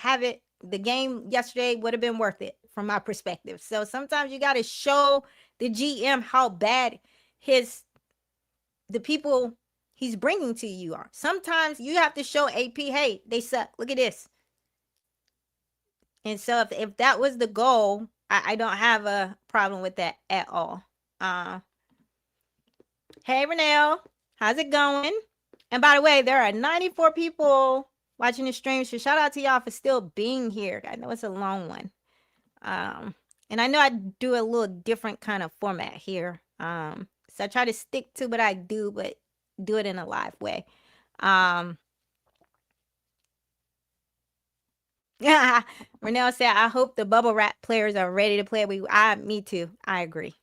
Speaker 1: the game yesterday would have been worth it from my perspective. So sometimes you got to show the GM how bad the people he's bringing to you are. Sometimes you have to show AP, hey, they suck. Look at this. And so if that was the goal, I don't have a problem with that at all. Hey, Renelle, how's it going? And by the way, there are 94 people watching the stream. So shout out to y'all for still being here. I know it's a long one. And I know I do a little different kind of format here. So I try to stick to what I do, but do it in a live way. Yeah, Renelle said, I hope the bubble wrap players are ready to play. Me too. I agree.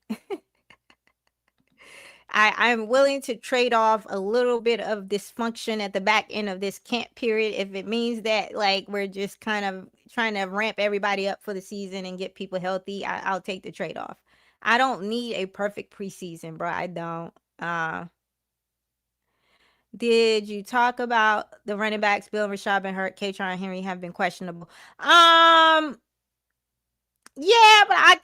Speaker 1: I'm willing to trade off a little bit of dysfunction at the back end of this camp period if it means that we're just kind of trying to ramp everybody up for the season and get people healthy. I'll take the trade off. I don't need a perfect preseason, bro. I don't. Did you talk about the running backs? Bill and Rashad been hurt. K-Tron and Henry have been questionable. Yeah, but I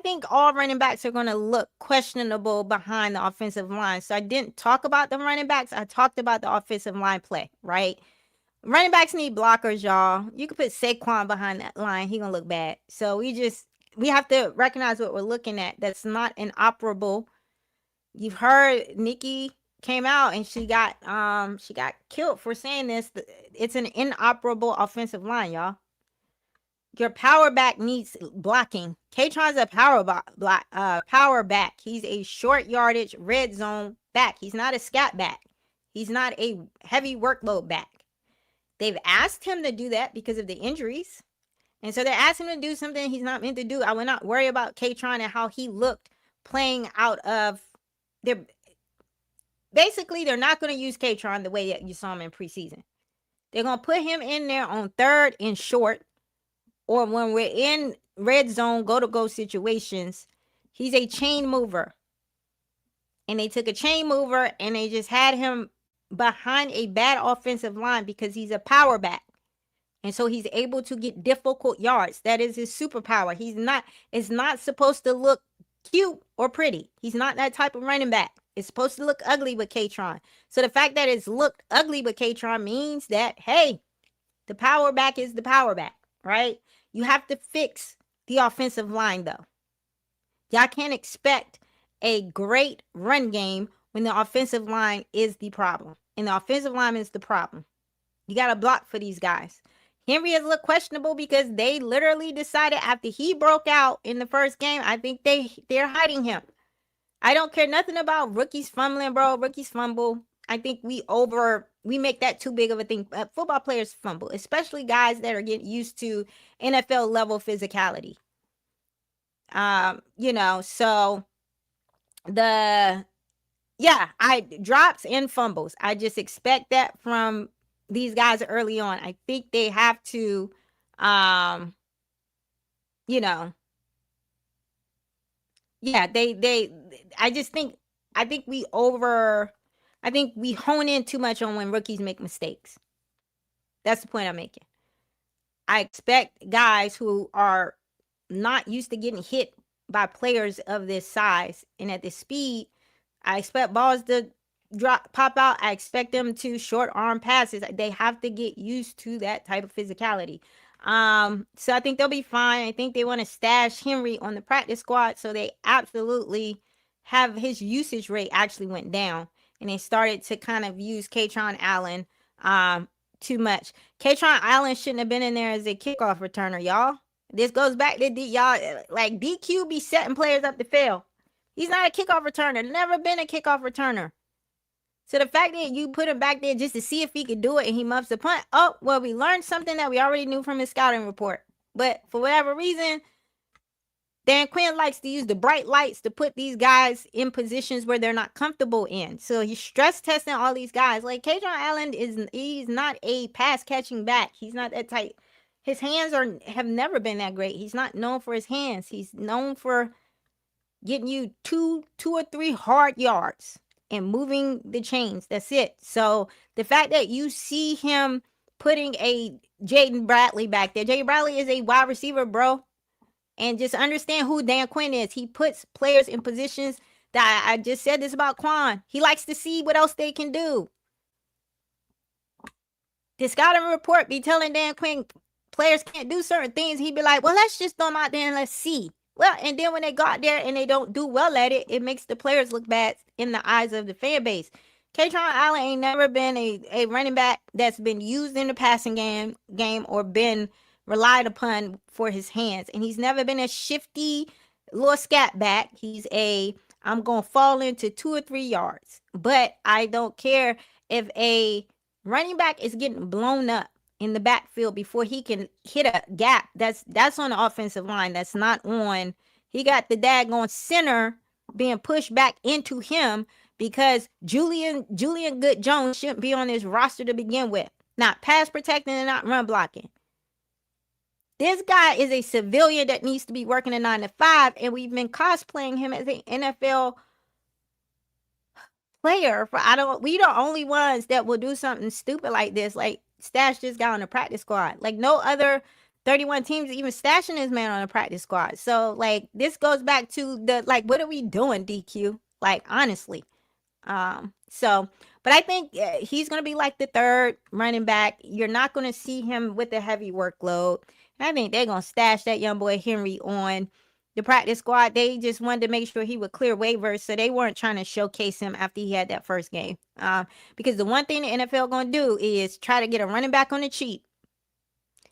Speaker 1: think all running backs are going to look questionable behind the offensive line. So I didn't talk about the running backs. I talked about the offensive line play, right? Running backs need blockers, y'all. You can put Saquon behind that line. He going to look bad. So we have to recognize what we're looking at. That's not inoperable. You've heard Nikki came out and she got killed for saying this. It's an inoperable offensive line, y'all. Your power back needs blocking. K-Tron's a power back. He's a short yardage red zone back. He's not a scat back. He's not a heavy workload back. They've asked him to do that because of the injuries. And so they're asking him to do something he's not meant to do. I would not worry about K-Tron and how he looked playing out of their. Basically, they're not going to use K-Tron the way that you saw him in preseason. They're going to put him in there on third and short. Or when we're in red zone, go-to-go situations, he's a chain mover. And they took a chain mover and they just had him behind a bad offensive line because he's a power back. And so he's able to get difficult yards. That is his superpower. It's not supposed to look cute or pretty. He's not that type of running back. It's supposed to look ugly with K-Tron. So the fact that it's looked ugly with K-Tron means that, hey, the power back is the power back, right? You have to fix the offensive line, though. Y'all can't expect a great run game when the offensive line is the problem. And the offensive line is the problem. You got to block for these guys. Henry has looked questionable because they literally decided after he broke out in the first game, I think they're hiding him. I don't care nothing about rookies fumbling, bro. Rookies fumble. I think we make that too big of a thing. Football players fumble, especially guys that are getting used to NFL level physicality. So drops and fumbles. I just expect that from these guys early on. I think they have to, I think we hone in too much on when rookies make mistakes. That's the point I'm making. I expect guys who are not used to getting hit by players of this size and at this speed. I expect balls to pop out. I expect them to short arm passes. They have to get used to that type of physicality. So I think they'll be fine. I think they want to stash Henry on the practice squad, so they absolutely have his usage rate actually went down, and they started to kind of use Katron Allen too much. Katron Allen shouldn't have been in there as a kickoff returner, y'all. This goes back to y'all, like DQ be setting players up to fail. He's not a kickoff returner. Never been a kickoff returner. So the fact that you put him back there just to see if he could do it and he muffs the punt, oh, well, we learned something that we already knew from his scouting report. But for whatever reason, Dan Quinn likes to use the bright lights to put these guys in positions where they're not comfortable in. So he's stress testing all these guys. Like Katron Allen he's not a pass catching back. He's not that tight. His hands have never been that great. He's not known for his hands. He's known for getting you two or three hard yards and moving the chains. That's it. So the fact that you see him putting a Jaden Bradley back there, Jaden Bradley is a wide receiver, bro. And just understand who Dan Quinn is. He puts players in positions that I just said this about Quan. He likes to see what else they can do. The scouting report be telling Dan Quinn players can't do certain things. He'd be like, well, let's just throw them out there and let's see. Well, and then when they got there and they don't do well at it, it makes the players look bad in the eyes of the fan base. Katron Allen ain't never been a running back that's been used in the passing game or been relied upon for his hands. And he's never been a shifty little scat back. He's I'm going to fall into 2 or 3 yards. But I don't care if a running back is getting blown up in the backfield before he can hit a gap. That's on the offensive line. That's not on. He got the daggone center being pushed back into him because Julian Good-Jones shouldn't be on this roster to begin with. Not pass protecting and not run blocking. This guy is a civilian that needs to be working a 9 to 5, and we've been cosplaying him as an NFL player. We the only ones that will do something stupid like this, like stash this guy on the practice squad. Like no other 31 teams even stashing this man on the practice squad. So like this goes back to the like, what are we doing, DQ? Like honestly. But I think he's gonna be like the third running back. You're not gonna see him with a heavy workload. And I think they're gonna stash that young boy Henry on the practice squad. They just wanted to make sure he would clear waivers, so they weren't trying to showcase him after he had that first game. Because the one thing the NFL gonna do is try to get a running back on the cheap.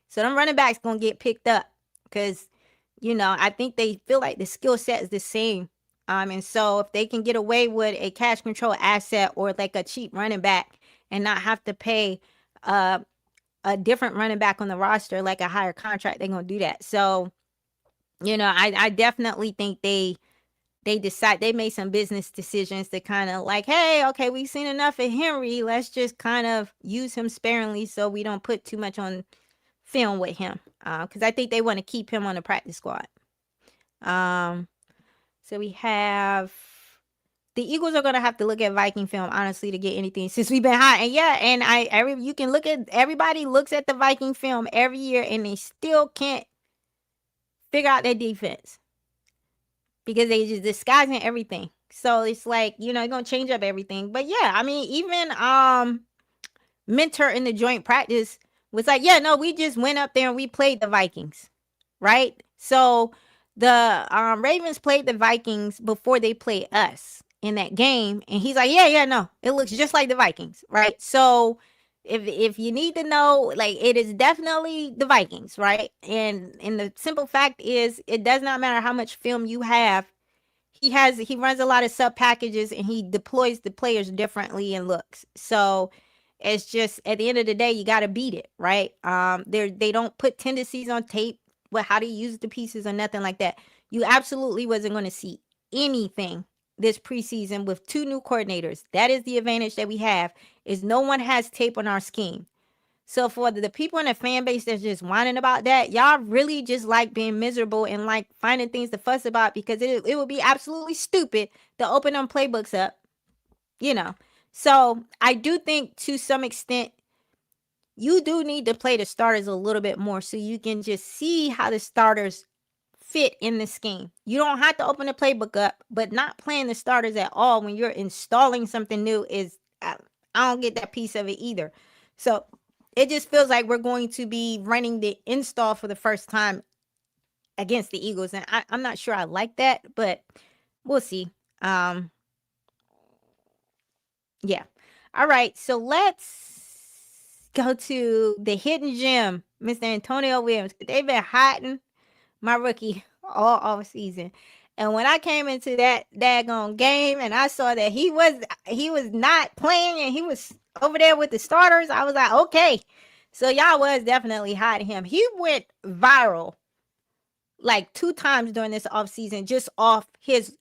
Speaker 1: So them running backs gonna get picked up because, I think they feel like the skill set is the same. And so if they can get away with a cash control asset or like a cheap running back and not have to pay a different running back on the roster, like a higher contract, they're gonna do that. So I definitely think they made some business decisions to kind of like, hey, okay, we've seen enough of Henry. Let's just kind of use him sparingly so we don't put too much on film with him. Because I think they want to keep him on the practice squad. So we have the Eagles are gonna have to look at Viking film, honestly, to get anything since we've been hot. And yeah, and you can look at everybody looks at the Viking film every year and they still can't figure out their defense because they just disguising everything. So it's like, they're gonna change up everything. But yeah, I mean, even Mentor in the joint practice was like, yeah, no, we just went up there and we played the Vikings, right? So the Ravens played the Vikings before they played us in that game, and he's like, yeah, no, it looks just like the Vikings, right? So if you need to know, like, it is definitely the Vikings, right? And the simple fact is, it does not matter how much film you have. He runs a lot of sub packages and he deploys the players differently in looks. So it's just at the end of the day, you got to beat it, right? They don't put tendencies on tape, but how to use the pieces or nothing like that. You absolutely wasn't going to see anything this preseason with 2 new coordinators. That is the advantage that we have, is no one has tape on our scheme. So for the people in the fan base that's just whining about that, y'all really just like being miserable and like finding things to fuss about, because it would be absolutely stupid to open them playbooks up, So I do think to some extent you do need to play the starters a little bit more so you can just see how the starters fit in the scheme. You don't have to open the playbook up, but not playing the starters at all when you're installing something new is, I don't get that piece of it either. So it just feels like we're going to be running the install for the first time against the Eagles, and I'm not sure I like that, but we'll see. Um, yeah. All right, so let's go to the hidden gem, Mr. Antonio Williams. They've been hiding my rookie all off season. And when I came into that daggone game and I saw that he was not playing and he was over there with the starters, I was like, okay. So y'all was definitely hiding him. He went viral like 2 times during this offseason just off his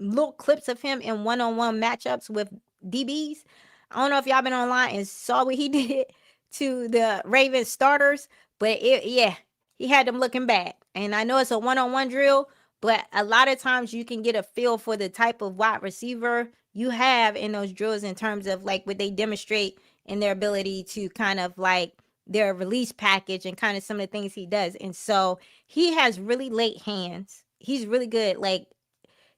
Speaker 1: little clips of him in one-on-one matchups with DBs. I don't know if y'all been online and saw what he did to the Ravens starters, but yeah, he had them looking bad. And I know it's a one-on-one drill, but a lot of times you can get a feel for the type of wide receiver you have in those drills in terms of like what they demonstrate in their ability to kind of like their release package and kind of some of the things he does. And so he has really late hands. He's really good. Like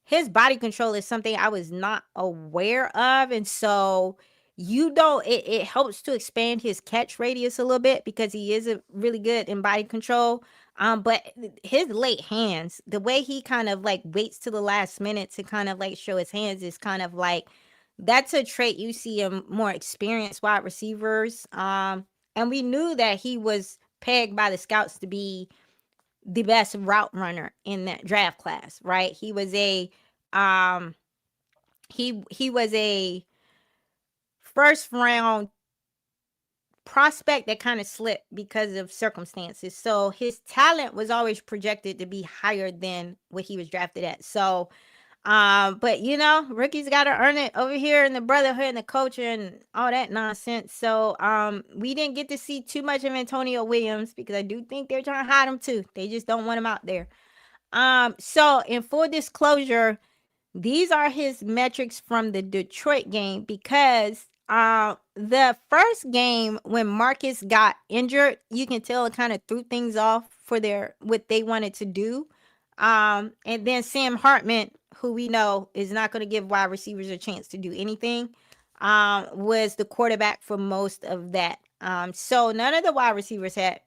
Speaker 1: his body control is something I was not aware of. And so it helps to expand his catch radius a little bit because he is a really good in body control. But his late hands, the way he kind of like waits to the last minute to kind of like show his hands is kind of like that's a trait you see in more experienced wide receivers. And we knew that he was pegged by the scouts to be the best route runner in that draft class, right? He was a he was a first round prospect that kind of slipped because of circumstances. So his talent was always projected to be higher than what he was drafted at. So but rookies got to earn it over here in the brotherhood and the culture and all that nonsense. So we didn't get to see too much of Antonio Williams because I do think they're trying to hide him too. They just don't want him out there. So in full disclosure, these are his metrics from the Detroit game because the first game when Marcus got injured, you can tell it kind of threw things off for their what they wanted to do. And then Sam Hartman, who we know is not going to give wide receivers a chance to do anything, was the quarterback for most of that. So none of the wide receivers had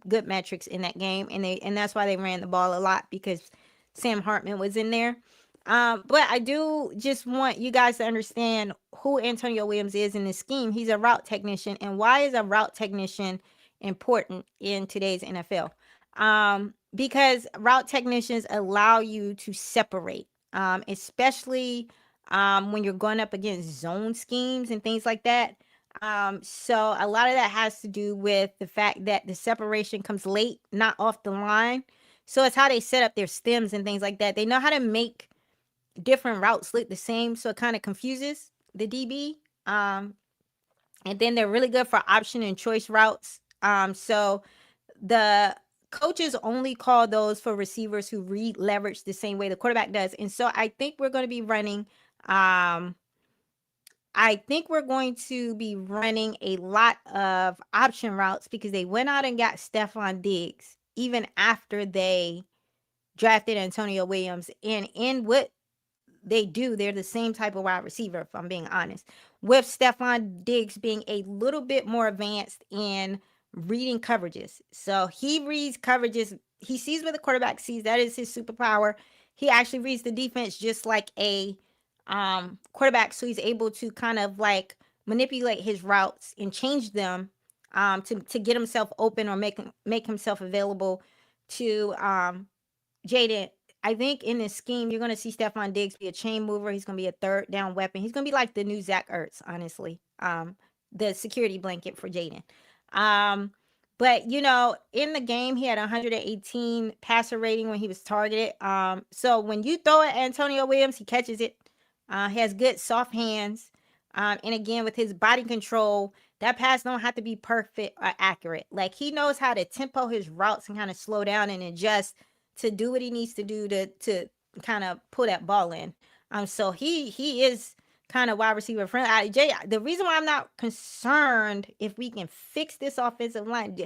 Speaker 1: good metrics in that game, and that's why they ran the ball a lot because Sam Hartman was in there. But I do just want you guys to understand who Antonio Williams is in this scheme. He's a route technician, and why is a route technician important in today's NFL? Because route technicians allow you to separate, especially when you're going up against zone schemes and things like that. So a lot of that has to do with the fact that the separation comes late, not off the line. So it's how they set up their stems and things like that. They know how to make different routes look the same, so it kind of confuses the DB. And then they're really good for option and choice routes. So the coaches only call those for receivers who read leverage the same way the quarterback does. And so I think we're going to be running a lot of option routes because they went out and got Stephon Diggs even after they drafted Antonio Williams. And in what they do, they're the same type of wide receiver, if I'm being honest, with Stephon Diggs being a little bit more advanced in reading coverages. So he reads coverages. He sees what the quarterback sees. That is his superpower. He actually reads the defense just like a quarterback. So he's able to kind of like manipulate his routes and change them to get himself open or make himself available to Jaden. I think in this scheme, you're going to see Stephon Diggs be a chain mover. He's going to be a third down weapon. He's going to be like the new Zach Ertz, honestly. The security blanket for Jaden. But in the game, he had 118 passer rating when he was targeted. So when you throw at Antonio Williams, he catches it. He has good soft hands. And again, with his body control, that pass don't have to be perfect or accurate. Like he knows how to tempo his routes and kind of slow down and adjust to do what he needs to do to kind of pull that ball in. So he is kind of wide receiver friendly. The reason why I'm not concerned if we can fix this offensive line,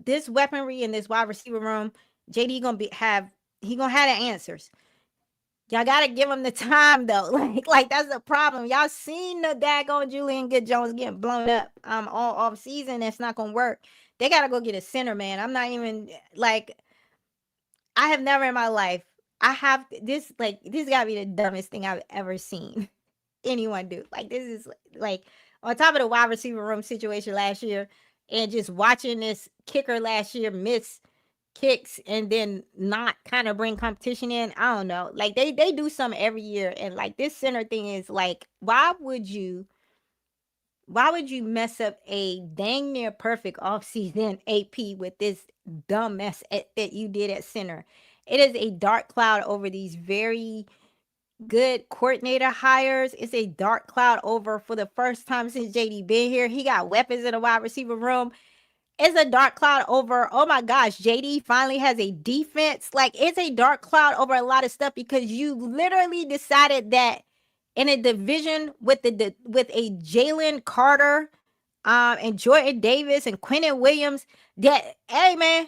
Speaker 1: this weaponry in this wide receiver room, JD gonna have he gonna have the answers. Y'all gotta give him the time though. Like that's the problem. Y'all seen the daggone Julian Good Jones getting blown up all off season. That's not gonna work. They gotta go get a center, man. I'm not even like I have never in my life. I have this like this gotta be the dumbest thing I've ever seen anyone do. Like this is like on top of the wide receiver room situation last year, and just watching this kicker last year miss kicks and then not kind of bring competition in. I don't know. Like they do something every year, and like this center thing is like, why would you mess up a dang near perfect offseason AP with this dumb mess that you did at center? It is a dark cloud over these very good coordinator hires. It's a dark cloud over for the first time since JD been here. He got weapons in the wide receiver room. It's a dark cloud over, oh my gosh, JD finally has a defense. Like it's a dark cloud over a lot of stuff because you literally decided that in a division with with a Jalen Carter, and Jordan Davis and Quentin Williams, that hey man,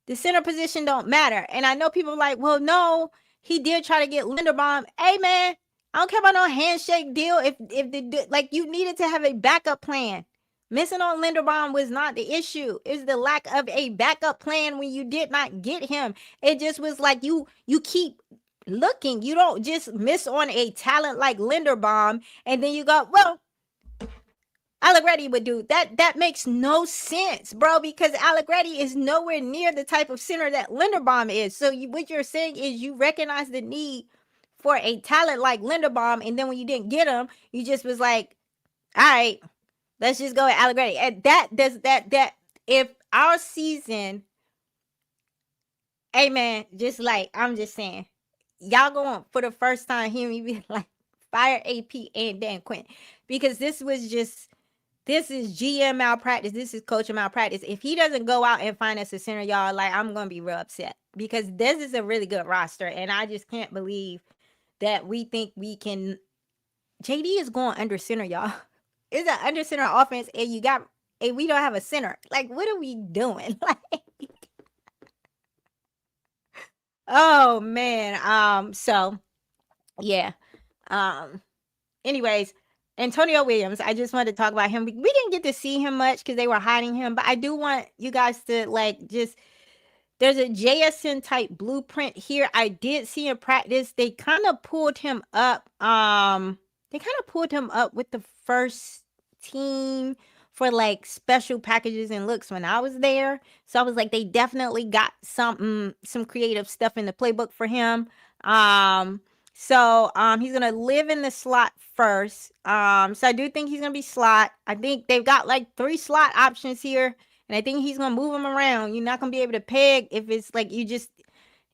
Speaker 1: the center position don't matter. And I know people are like, well, no, he did try to get Linderbaum. Hey man, I don't care about no handshake deal. If the like you needed to have a backup plan. Missing on Linderbaum was not the issue. It's the lack of a backup plan when you did not get him. It just was like you keep looking. You don't just miss on a talent like Linderbaum and then you go, well, Allegretti would do that. That makes no sense, bro, because Allegretti is nowhere near the type of center that Linderbaum is. So what you're saying is you recognize the need for a talent like Linderbaum, and then when you didn't get him, you just was like, all right, let's just go with Allegretti. And that if our season, hey man, just like I'm just saying, y'all going for the first time hear me be like fire AP and Dan Quinn, because this is GM malpractice. This is coaching malpractice. If he doesn't go out and find us a center, y'all, like I'm gonna be real upset because this is a really good roster, and I just can't believe that we think we can. JD is going under center, y'all. It's an under center offense, and we don't have a center. Like, what are we doing? Like, oh man. So yeah. Um. Anyways, Antonio Williams, I just wanted to talk about him. We didn't get to see him much because they were hiding him, but I do want you guys to like just there's a JSN type blueprint here. I did see in practice. They kind of pulled him up. They kind of pulled him up with the first team for like special packages and looks when I was there. So I was like, they definitely got some creative stuff in the playbook for him. So he's gonna live in the slot first. So I do think he's gonna be slot. I think they've got like 3 slot options here, and I think he's gonna move them around. You're not gonna be able to peg if it's like you just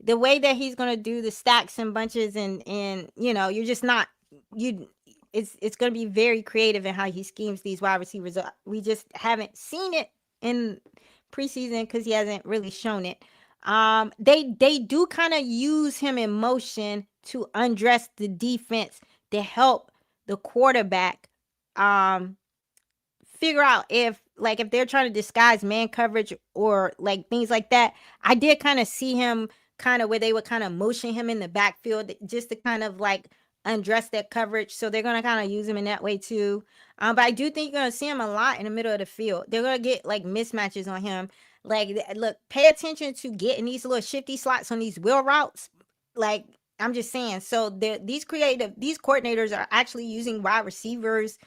Speaker 1: the way that he's gonna do the stacks and bunches and you're just not you. It's gonna be very creative in how he schemes these wide receivers. We just haven't seen it in preseason because he hasn't really shown it. They do kind of use him in motion to undress the defense to help the quarterback figure out if they're trying to disguise man coverage or like things like that. I did kind of see him kind of where they would kind of motion him in the backfield just to kind of like undress that coverage. So they're going to kind of use him in that way too. But I do think you're going to see him a lot in the middle of the field. They're going to get like mismatches on him. Like, look, pay attention to getting these little shifty slots on these wheel routes. Like, I'm just saying. So these coordinators are actually using wide receivers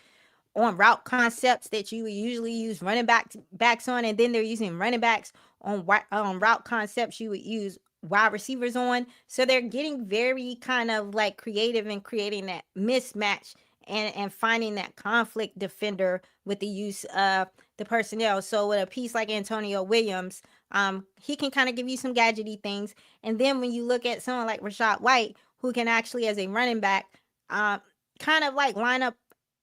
Speaker 1: on route concepts that you would usually use running backs on, and then they're using running backs on route concepts you would use wide receivers on. So they're getting very kind of like creative in creating that mismatch and finding that conflict defender with the use of the personnel. So with a piece like Antonio Williams, he can kind of give you some gadgety things. And then when you look at someone like Rashad White, who can actually, as a running back, kind of like line up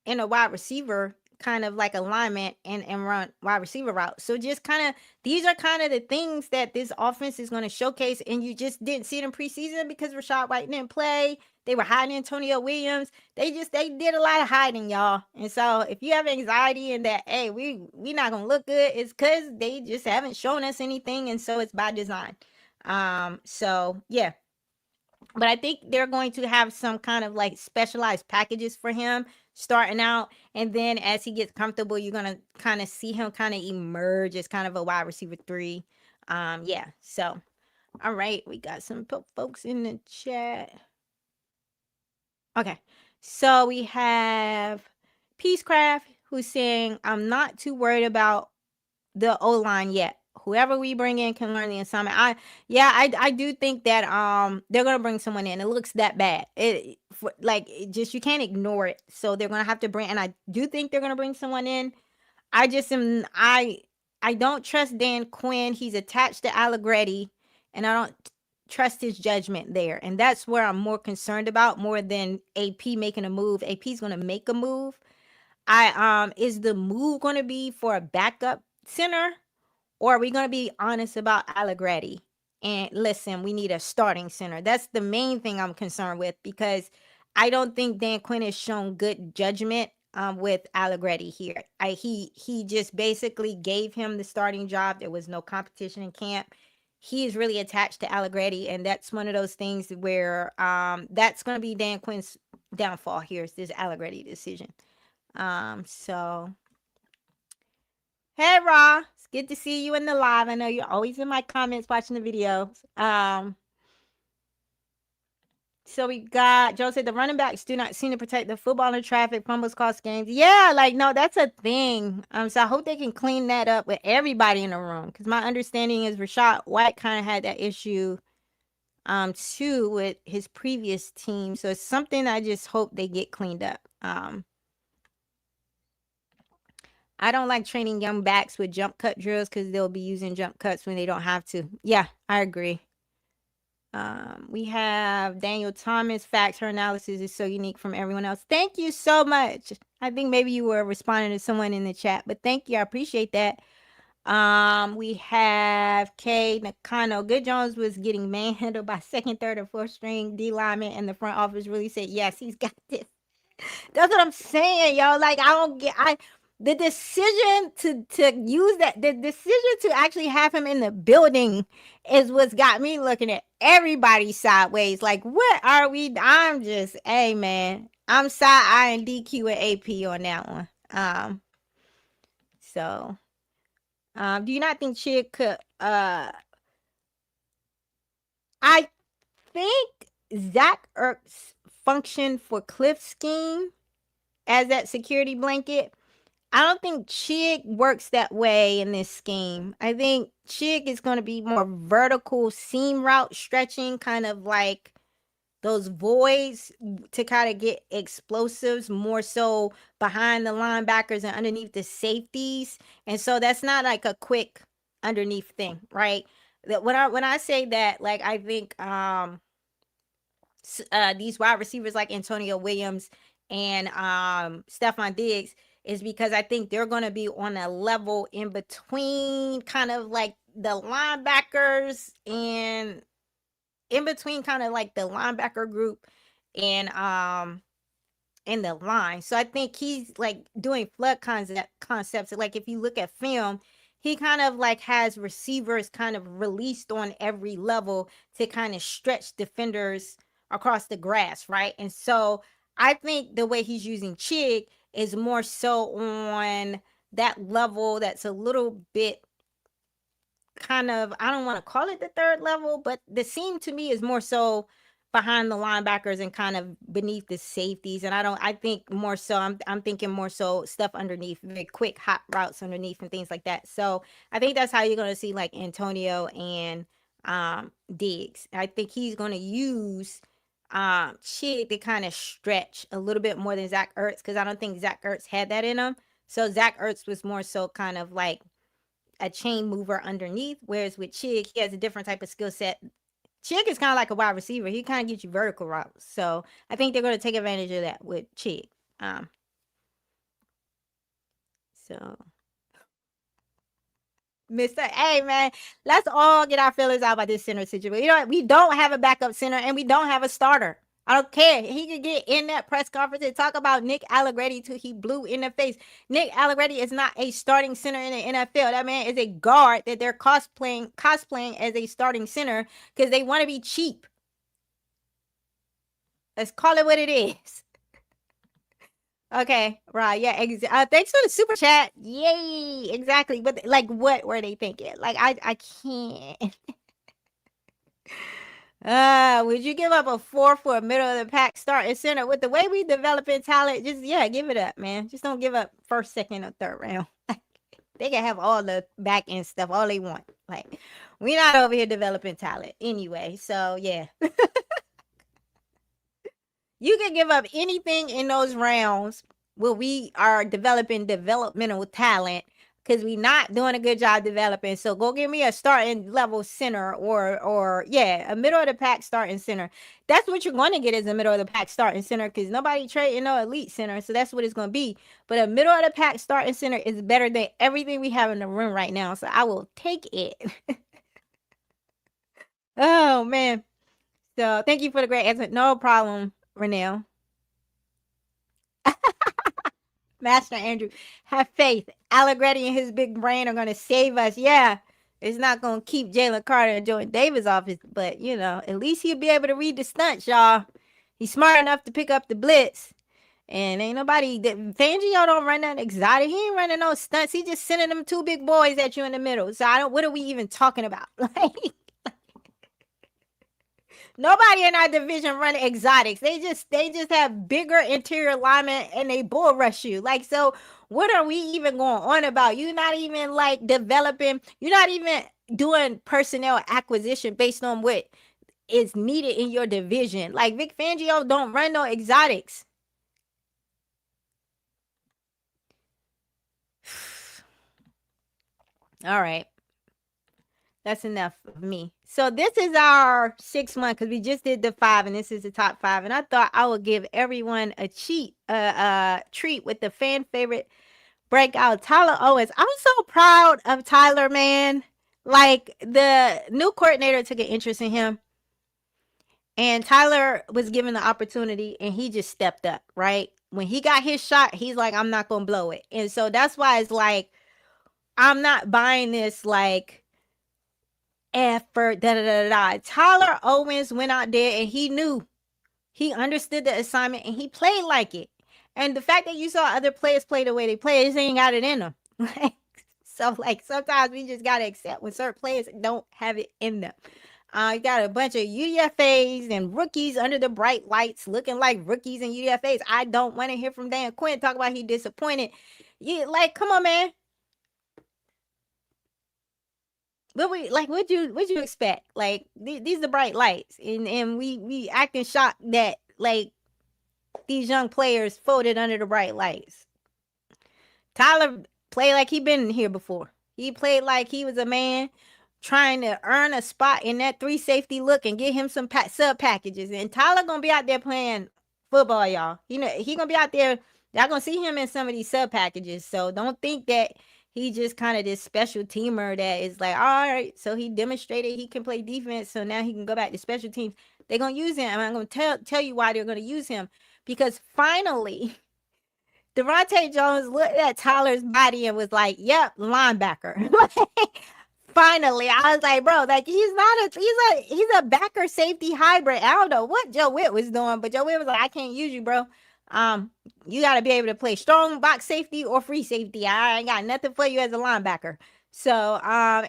Speaker 1: in a wide receiver kind of like alignment and run wide receiver route. So just kind of these are kind of the things that this offense is going to showcase, and you just didn't see it in preseason because Rashad White didn't play. They were hiding Antonio Williams. They did a lot of hiding, y'all. And so if you have anxiety and that, hey, we not gonna look good, it's because they just haven't shown us anything, and so it's by design. So yeah, but I think they're going to have some kind of like specialized packages for him starting out. And then as he gets comfortable, you're going to kind of see him kind of emerge as kind of a wide receiver three. Yeah. So, all right. We got some folks in the chat. Okay. So we have Peacecraft who's saying, I'm not too worried about the O line yet. Whoever we bring in can learn the assignment. I do think that they're gonna bring someone in. It looks that bad. Just you can't ignore it. So they're gonna have to bring, and I do think they're gonna bring someone in. I just am I don't trust Dan Quinn. He's attached to Allegretti, and I don't trust his judgment there. And that's where I'm more concerned about more than AP making a move. AP's gonna make a move. I is the move gonna be for a backup center? Or are we going to be honest about Allegretti? And listen, we need a starting center. That's the main thing I'm concerned with because I don't think Dan Quinn has shown good judgment with Allegretti here. He just basically gave him the starting job. There was no competition in camp. He is really attached to Allegretti, and that's one of those things where that's going to be Dan Quinn's downfall here is this Allegretti decision. So hey, Ra. It's good to see you in the live. I know you're always in my comments watching the videos. So we got Joe said the running backs do not seem to protect the football in traffic, fumbles cost games. Yeah, like no, that's a thing. So I hope they can clean that up with everybody in the room. Because my understanding is Rashad White kind of had that issue too with his previous team. So it's something I just hope they get cleaned up. I don't like training young backs with jump cut drills because they'll be using jump cuts when they don't have to. Yeah, I agree. We have Daniel Thomas. Facts. Her analysis is so unique from everyone else. Thank you so much. I think maybe you were responding to someone in the chat, but thank you. I appreciate that. We have Kay Nakano. Good Jones was getting manhandled by second, third, or fourth string D lineman, and the front office really said, yes, he's got this. That's what I'm saying, yo. Like I don't get the decision to use that the decision to actually have him in the building is what's got me looking at everybody sideways. Like, what are we? I'm just, hey man, I'm side I and DQ and AP on that one. So do you not think Chick could I think Zach Ertz functioned for Cliff's scheme as that security blanket. I don't think Chig works that way in this scheme. I think Chig is going to be more vertical seam route stretching, kind of like those voids to kind of get explosives more so behind the linebackers and underneath the safeties. And so that's not like a quick underneath thing, right? That when I say that, like I think these wide receivers like Antonio Williams and Stephon Diggs is because I think they're going to be on a level in between kind of like the linebackers and in between kind of like the linebacker group and in the line. So I think he's like doing flood concepts. Like if you look at film, he kind of like has receivers kind of released on every level to kind of stretch defenders across the grass, right? And so I think the way he's using Chig is more so on that level that's a little bit kind of, I don't want to call it the third level, but the seam to me is more so behind the linebackers and kind of beneath the safeties. And I think more so, I'm thinking more so stuff underneath, very quick hot routes underneath and things like that. So I think that's how you're going to see like Antonio and Diggs. I think he's going to use Chig to kind of stretch a little bit more than Zach Ertz, because I don't think Zach Ertz had that in him. So Zach Ertz was more so kind of like a chain mover underneath, whereas with Chig, he has a different type of skill set. Chig is kind of like a wide receiver. He kind of gets you vertical routes. So I think they're going to take advantage of that with Chig. So Mr. Hey man, let's all get our feelings out about this center situation. You know what? We don't have a backup center and we don't have a starter. I don't care. He could get in that press conference and talk about Nick Allegretti till he blew in the face. Nick Allegretti is not a starting center in the NFL. That man is a guard that they're cosplaying as a starting center because they want to be cheap. Let's call it what it is. Okay, right, yeah. Thanks for the super chat. Yay, exactly. But like, what were they thinking? Like, I can't. Would you give up a four for a middle of the pack starting center with the way we developing talent? Just give it up, man. Just don't give up first, second, or third round. They can have all the back end stuff all they want. Like, we're not over here developing talent anyway. So yeah. You can give up anything in those rounds where we are developing developmental talent because we're not doing a good job developing. So go give me a starting level center or a middle of the pack starting center. That's what you're going to get is a middle of the pack starting center because nobody trading no elite center. So that's what it's going to be. But a middle of the pack starting center is better than everything we have in the room right now. So I will take it. Oh man. So thank you for the great answer. No problem, Renelle. Master Andrew, have faith. Allegretti and his big brain are going to save us. Yeah, it's not going to keep Jalen Carter and Jordan Davis off his, but at least he'll be able to read the stunts, y'all. He's smart enough to pick up the blitz. And ain't nobody, Fangio don't run that exotic. He ain't running no stunts. He just sending them two big boys at you in the middle. So what are we even talking about? Like, nobody in our division run exotics. They just have bigger interior linemen and they bull rush you. Like, so what are we even going on about? You're not even like developing, you're not even doing personnel acquisition based on what is needed in your division. Like Vic Fangio don't run no exotics. All right. That's enough of me. So this is our 6 month because we just did the 5 and this is the top 5. And I thought I would give everyone a treat with the fan favorite breakout, Tyler Owens. I'm so proud of Tyler, man. Like the new coordinator took an interest in him. And Tyler was given the opportunity and he just stepped up, right? When he got his shot, he's like, I'm not going to blow it. And so that's why it's like, I'm not buying this like effort, Tyler Owens went out there and he understood the assignment and he played like it. And the fact that you saw other players play the way they play, they ain't got it in them. So like sometimes we just gotta accept when certain players don't have it in them. You got a bunch of UDFAs and rookies under the bright lights looking like rookies and UDFAs. I don't want to hear from Dan Quinn talk about he disappointed. Like, come on, man. But what'd you expect? Like these are bright lights, and we acting shocked that like these young players folded under the bright lights. Tyler played like he been here before. He played like he was a man trying to earn a spot in that 3 safety look and get him some sub packages. And Tyler gonna be out there playing football, y'all. He gonna be out there. Y'all gonna see him in some of these sub packages. So don't think that he just kind of this special teamer that is like, all right, so he demonstrated he can play defense, so now he can go back to special teams. They're gonna use him, and I'm gonna tell you why they're gonna use him. Because finally, Devontae Jones looked at Tyler's body and was like, yep, linebacker. Finally, I was like, bro, like he's a backer safety hybrid. I don't know what Joe Witt was doing, but Joe Witt was like, I can't use you, bro. You got to be able to play strong box safety or free safety. I ain't got nothing for you as a linebacker. So,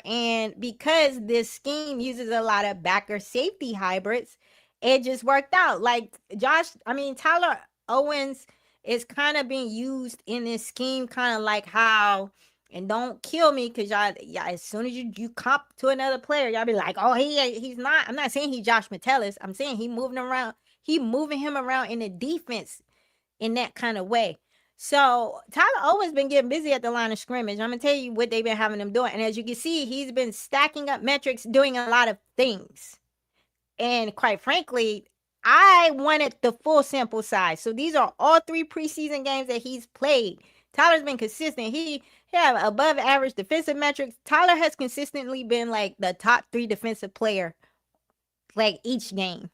Speaker 1: and because this scheme uses a lot of backer safety hybrids, it just worked out. Like Tyler Owens is kind of being used in this scheme, kind of like how, and don't kill me because y'all, as soon as you comp to another player, y'all be like, oh, he's not. I'm not saying he's Josh Metellus. I'm saying he moving him around in the defense in that kind of way. So Tyler Owens been getting busy at the line of scrimmage. I'm gonna tell you what they've been having him doing. And as you can see, he's been stacking up metrics, doing a lot of things. And quite frankly, I wanted the full sample size. So these are all 3 preseason games that he's played. Tyler's been consistent. He have above average defensive metrics. Tyler has consistently been like the top 3 defensive player like each game.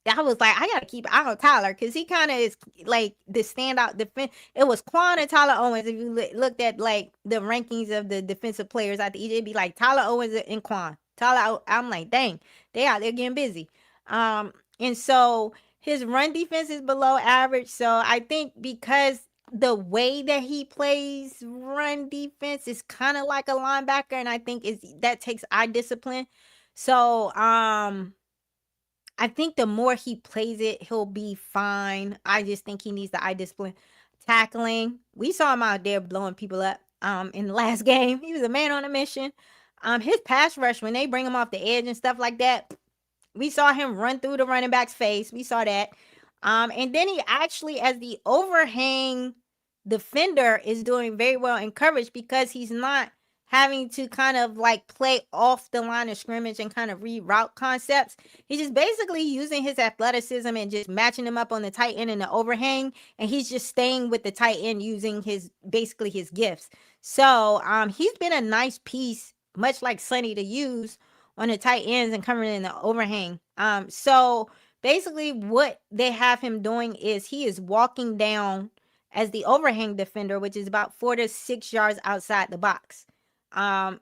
Speaker 1: I was like, I gotta keep an eye on Tyler because he kind of is like the standout defense. It was Quan and Tyler Owens. If you looked at like the rankings of the defensive players at the it'd be like Tyler Owens and Quan. I'm like, dang, they out there getting busy. And so his run defense is below average. So I think because the way that he plays run defense is kind of like a linebacker, and I think that takes eye discipline. So I think the more he plays it, he'll be fine. I just think he needs the eye discipline. Tackling, we saw him out there blowing people up in the last game. He was a man on a mission. His pass rush, when they bring him off the edge and stuff like that, we saw him run through the running back's face. We saw that. And then he actually, as the overhang defender, is doing very well in coverage because he's not having to kind of like play off the line of scrimmage and kind of reroute concepts. He's just basically using his athleticism and just matching him up on the tight end and the overhang. And he's just staying with the tight end using basically his gifts. So he's been a nice piece, much like Sonny, to use on the tight ends and covering in the overhang. So basically what they have him doing is he is walking down as the overhang defender, which is about 4 to 6 yards outside the box. He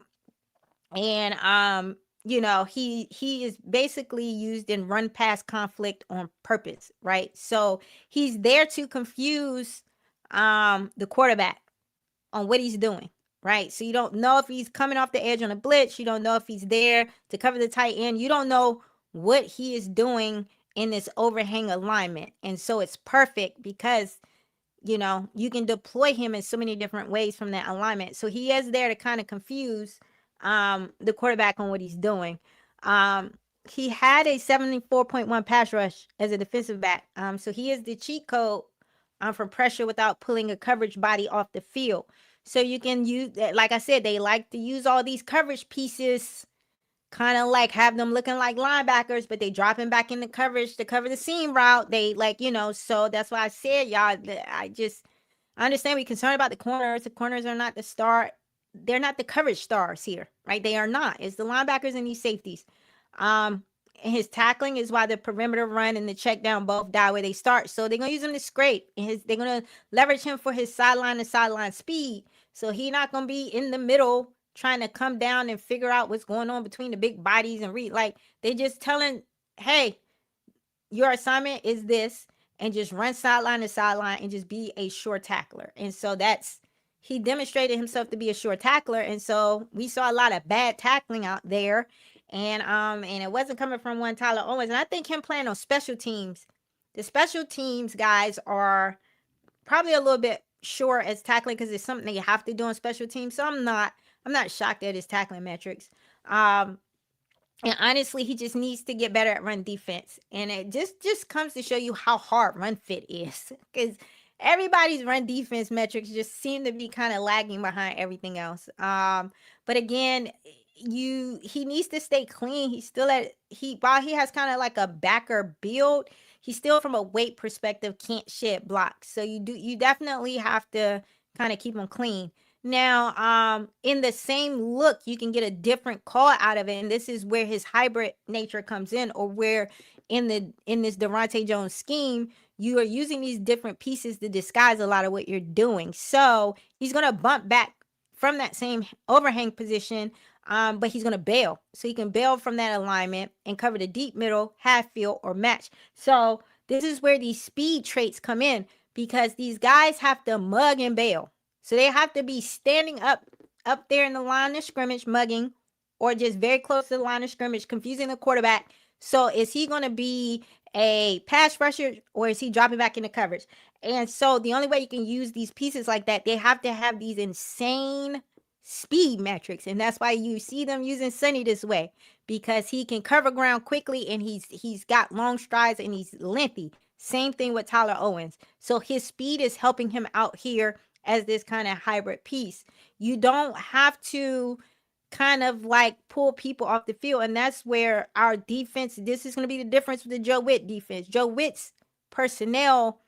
Speaker 1: is basically used in run pass conflict on purpose, right? So he's there to confuse the quarterback on what he's doing, right? So you don't know if he's coming off the edge on a blitz. You don't know if he's there to cover the tight end. You don't know what he is doing in this overhang alignment. And so it's perfect because, you can deploy him in so many different ways from that alignment. So he is there to kind of confuse the quarterback on what he's doing. He had a 74.1 pass rush as a defensive back. So he is the cheat code for pressure without pulling a coverage body off the field. So you can use that. Like I said, they like to use all these coverage pieces, kind of like have them looking like linebackers, but they drop him back into coverage to cover the seam route. They so that's why I said, y'all, I understand we're concerned about the corners. The corners are not the star. They're not the coverage stars here, right? They are not. It's the linebackers and these safeties. His tackling is why the perimeter run and the check down both die where they start. So they're going to use him to scrape. They're going to leverage him for his sideline to sideline speed. So he's not going to be in the middle trying to come down and figure out what's going on between the big bodies and they just telling, hey, your assignment is this, and just run sideline to sideline and just be a sure tackler. And so he demonstrated himself to be a sure tackler. And so we saw a lot of bad tackling out there. And it wasn't coming from one Tyler Owens. And I think him playing on special teams, the special teams guys are probably a little bit short as tackling because it's something they have to do on special teams. So I'm not shocked at his tackling metrics. And honestly, he just needs to get better at run defense. And it just comes to show you how hard run fit is. Because everybody's run defense metrics just seem to be kind of lagging behind everything else. But again, he needs to stay clean. While he has kind of like a backer build, he still from a weight perspective can't shed blocks. So you definitely have to kind of keep him clean. Now, in the same look, you can get a different call out of it. And this is where his hybrid nature comes in, or where in this Devontae Jones scheme, you are using these different pieces to disguise a lot of what you're doing. So he's going to bump back from that same overhang position, but he's going to bail. So he can bail from that alignment and cover the deep middle, half field, or match. So this is where these speed traits come in, because these guys have to mug and bail. So they have to be standing up there in the line of scrimmage, mugging, or just very close to the line of scrimmage, confusing the quarterback. So is he going to be a pass rusher, or is he dropping back into coverage? And so the only way you can use these pieces like that, they have to have these insane speed metrics. And that's why you see them using Sonny this way, because he can cover ground quickly, and he's got long strides, and he's lengthy. Same thing with Tyler Owens. So his speed is helping him out here as this kind of hybrid piece. You don't have to kind of like pull people off the field. And that's where our defense, this is going to be the difference with the Joe Witt defense. Joe Witt's personnel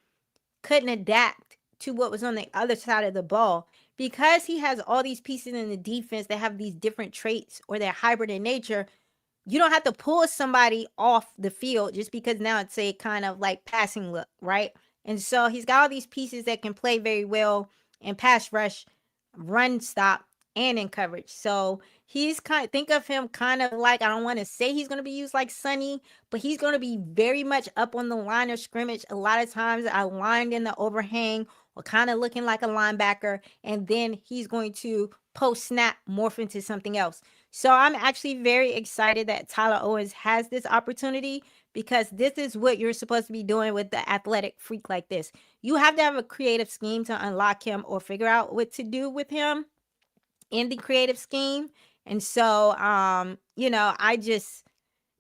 Speaker 1: couldn't adapt to what was on the other side of the ball, because he has all these pieces in the defense that have these different traits, or they're hybrid in nature. you don't have to pull somebody off the field just because now it's a kind of like passing look, right? And so he's got all these pieces that can play very well in pass rush, run stop, and in coverage. So he's think of him kind of like, I don't want to say he's going to be used like Sonny, but he's going to be very much up on the line of scrimmage. A lot of times aligned in the overhang or kind of looking like a linebacker. And then he's going to post snap morph into something else. So I'm actually very excited that Tyler Owens has this opportunity, because this is what you're supposed to be doing with the athletic freak like this. You have to have a creative scheme to unlock him or figure out what to do with him in the creative scheme. And so,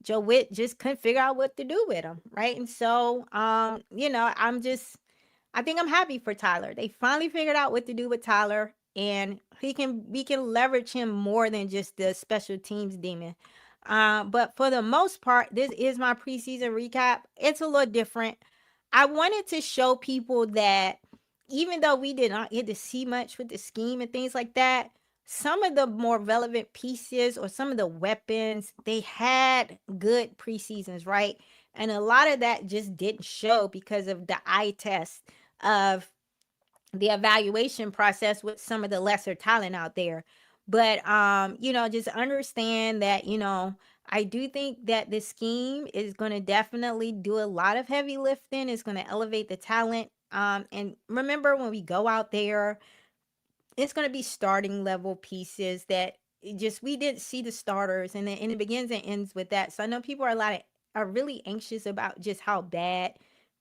Speaker 1: Joe Witt just couldn't figure out what to do with him, right? And so, I think I'm happy for Tyler. They finally figured out what to do with Tyler, and we can leverage him more than just the special teams demon. But for the most part, this is my preseason recap. It's a little different. I wanted to show people that even though we did not get to see much with the scheme and things like that, some of the more relevant pieces or some of the weapons, they had good preseasons, right? And a lot of that just didn't show because of the eye test of the evaluation process with some of the lesser talent out there. But just understand that, I do think that the scheme is going to definitely do a lot of heavy lifting. It's going to elevate the talent. And remember, when we go out there, it's going to be starting level pieces that we didn't see the starters, and it begins and ends with that. So I know people are really anxious about just how bad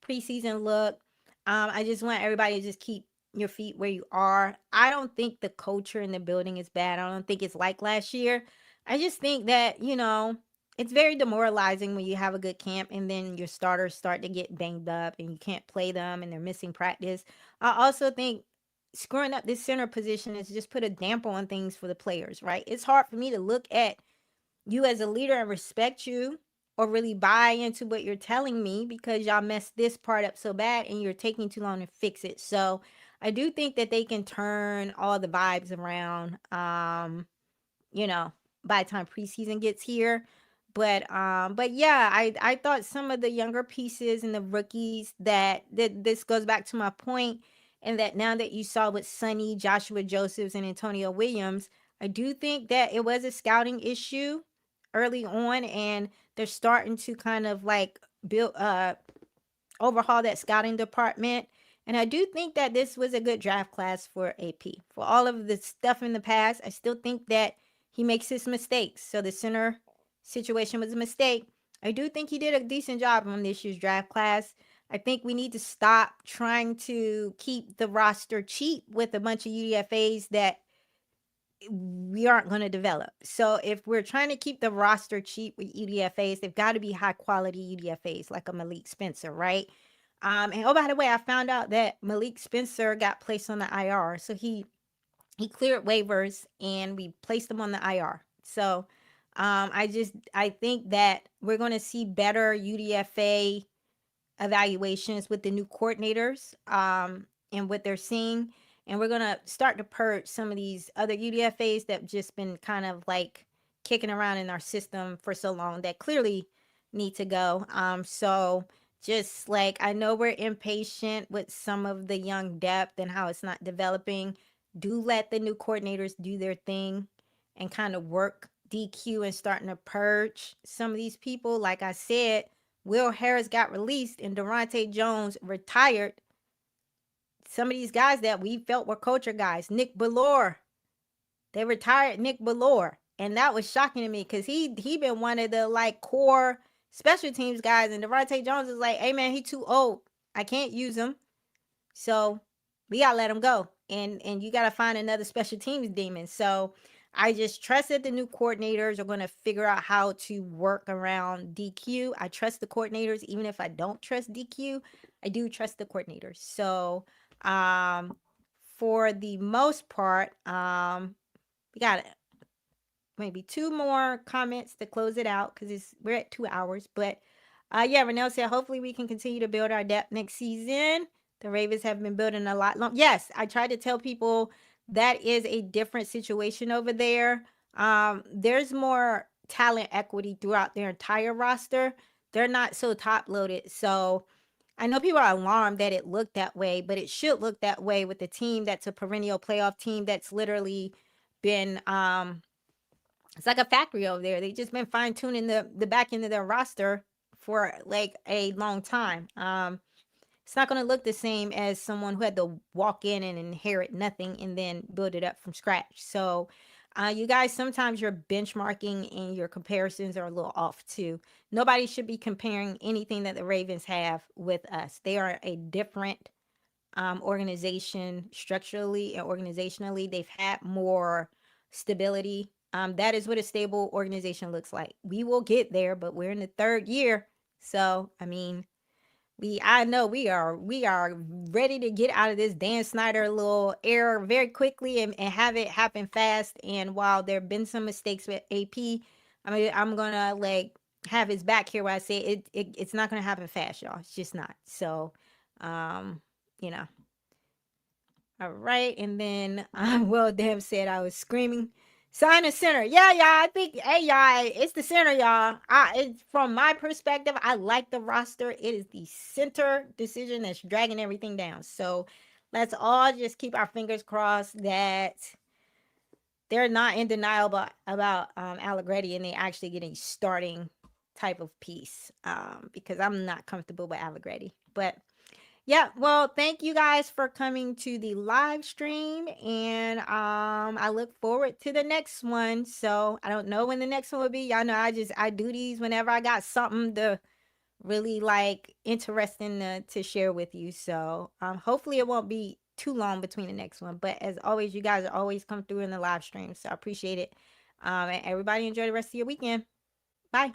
Speaker 1: preseason look. I just want everybody to just keep your feet where you are. I don't think the culture in the building is bad. I don't think it's like last year. I just think that, it's very demoralizing when you have a good camp and then your starters start to get banged up and you can't play them and they're missing practice. I also think screwing up this center position is just put a damper on things for the players, right? It's hard for me to look at you as a leader and respect you or really buy into what you're telling me because y'all messed this part up so bad and you're taking too long to fix it. So I do think that they can turn all the vibes around, you know, by the time preseason gets here. But yeah, I thought some of the younger pieces and the rookies that this goes back to my point, and that now that you saw with Sonny, Joshua Josephs, and Antonio Williams, I do think that it was a scouting issue early on, and they're starting to kind of like build overhaul that scouting department. And I do think that this was a good draft class for AP. For all of the stuff in the past, I still think that he makes his mistakes. So the center situation was a mistake. I do think he did a decent job on this year's draft class. I think we need to stop trying to keep the roster cheap with a bunch of UDFAs that we aren't going to develop. So if we're trying to keep the roster cheap with UDFAs, they've got to be high quality UDFAs like a Malik Spencer, right? And oh, by the way, I found out that Malik Spencer got placed on the IR. So he cleared waivers and we placed him on the IR. So I think that we're going to see better UDFA evaluations with the new coordinators, and what they're seeing. And we're going to start to purge some of these other UDFAs that have just been kind of like kicking around in our system for so long that clearly need to go. So just like, I know we're impatient with some of the young depth and how it's not developing. Do let the new coordinators do their thing and kind of work DQ and starting to purge some of these people. Like I said, Will Harris got released and Durante Jones retired. Some of these guys that we felt were culture guys, Nick Bellore, they retired Nick Bellore. And that was shocking to me because he been one of the like core special teams guys. And Durante Jones is like, hey man, he too old. I can't use him. So we gotta let him go. And you gotta find another special teams demon. So I just trust that the new coordinators are gonna figure out how to work around DQ. I trust the coordinators, even if I don't trust DQ. I do trust the coordinators. So for the most part, we got maybe two more comments to close it out because we're at 2 hours. But yeah, Renell said hopefully we can continue to build our depth next season. The Ravens have been building a lot long. Yes, I tried to tell people that is a different situation over there. There's more talent equity throughout their entire roster, they're not so top loaded. So I know people are alarmed that it looked that way, but it should look that way with a team that's a perennial playoff team that's literally been it's like a factory over there. They just been fine tuning the back end of their roster for like a long time. It's not going to look the same as someone who had to walk in and inherit nothing and then build it up from scratch. So, you guys, sometimes your benchmarking and your comparisons are a little off too. Nobody should be comparing anything that the Ravens have with us. They are a different organization structurally and organizationally. They've had more stability. That is what a stable organization looks like. We will get there, but we're in the third year. So, I mean, I know we are ready to get out of this Dan Snyder little era very quickly and have it happen fast. And while there have been some mistakes with AP, I mean I'm gonna like have his back here where I say it's not gonna happen fast, y'all. It's just not. So you know, all right, and then well, damn said I was screaming. Sign a center. Yeah, y'all. I think, hey, y'all, it's the center, y'all. From my perspective, I like the roster. It is the center decision that's dragging everything down. So let's all just keep our fingers crossed that they're not in denial about Allegretti and they actually get a starting type of piece. Because I'm not comfortable with Allegretti, but yeah, well, thank you guys for coming to the live stream, and I look forward to the next one. So I don't know when the next one will be. Y'all know I do these whenever I got something to really like interesting to share with you. So hopefully it won't be too long between the next one. But as always, you guys always come through in the live stream, so I appreciate it. And everybody enjoy the rest of your weekend. Bye.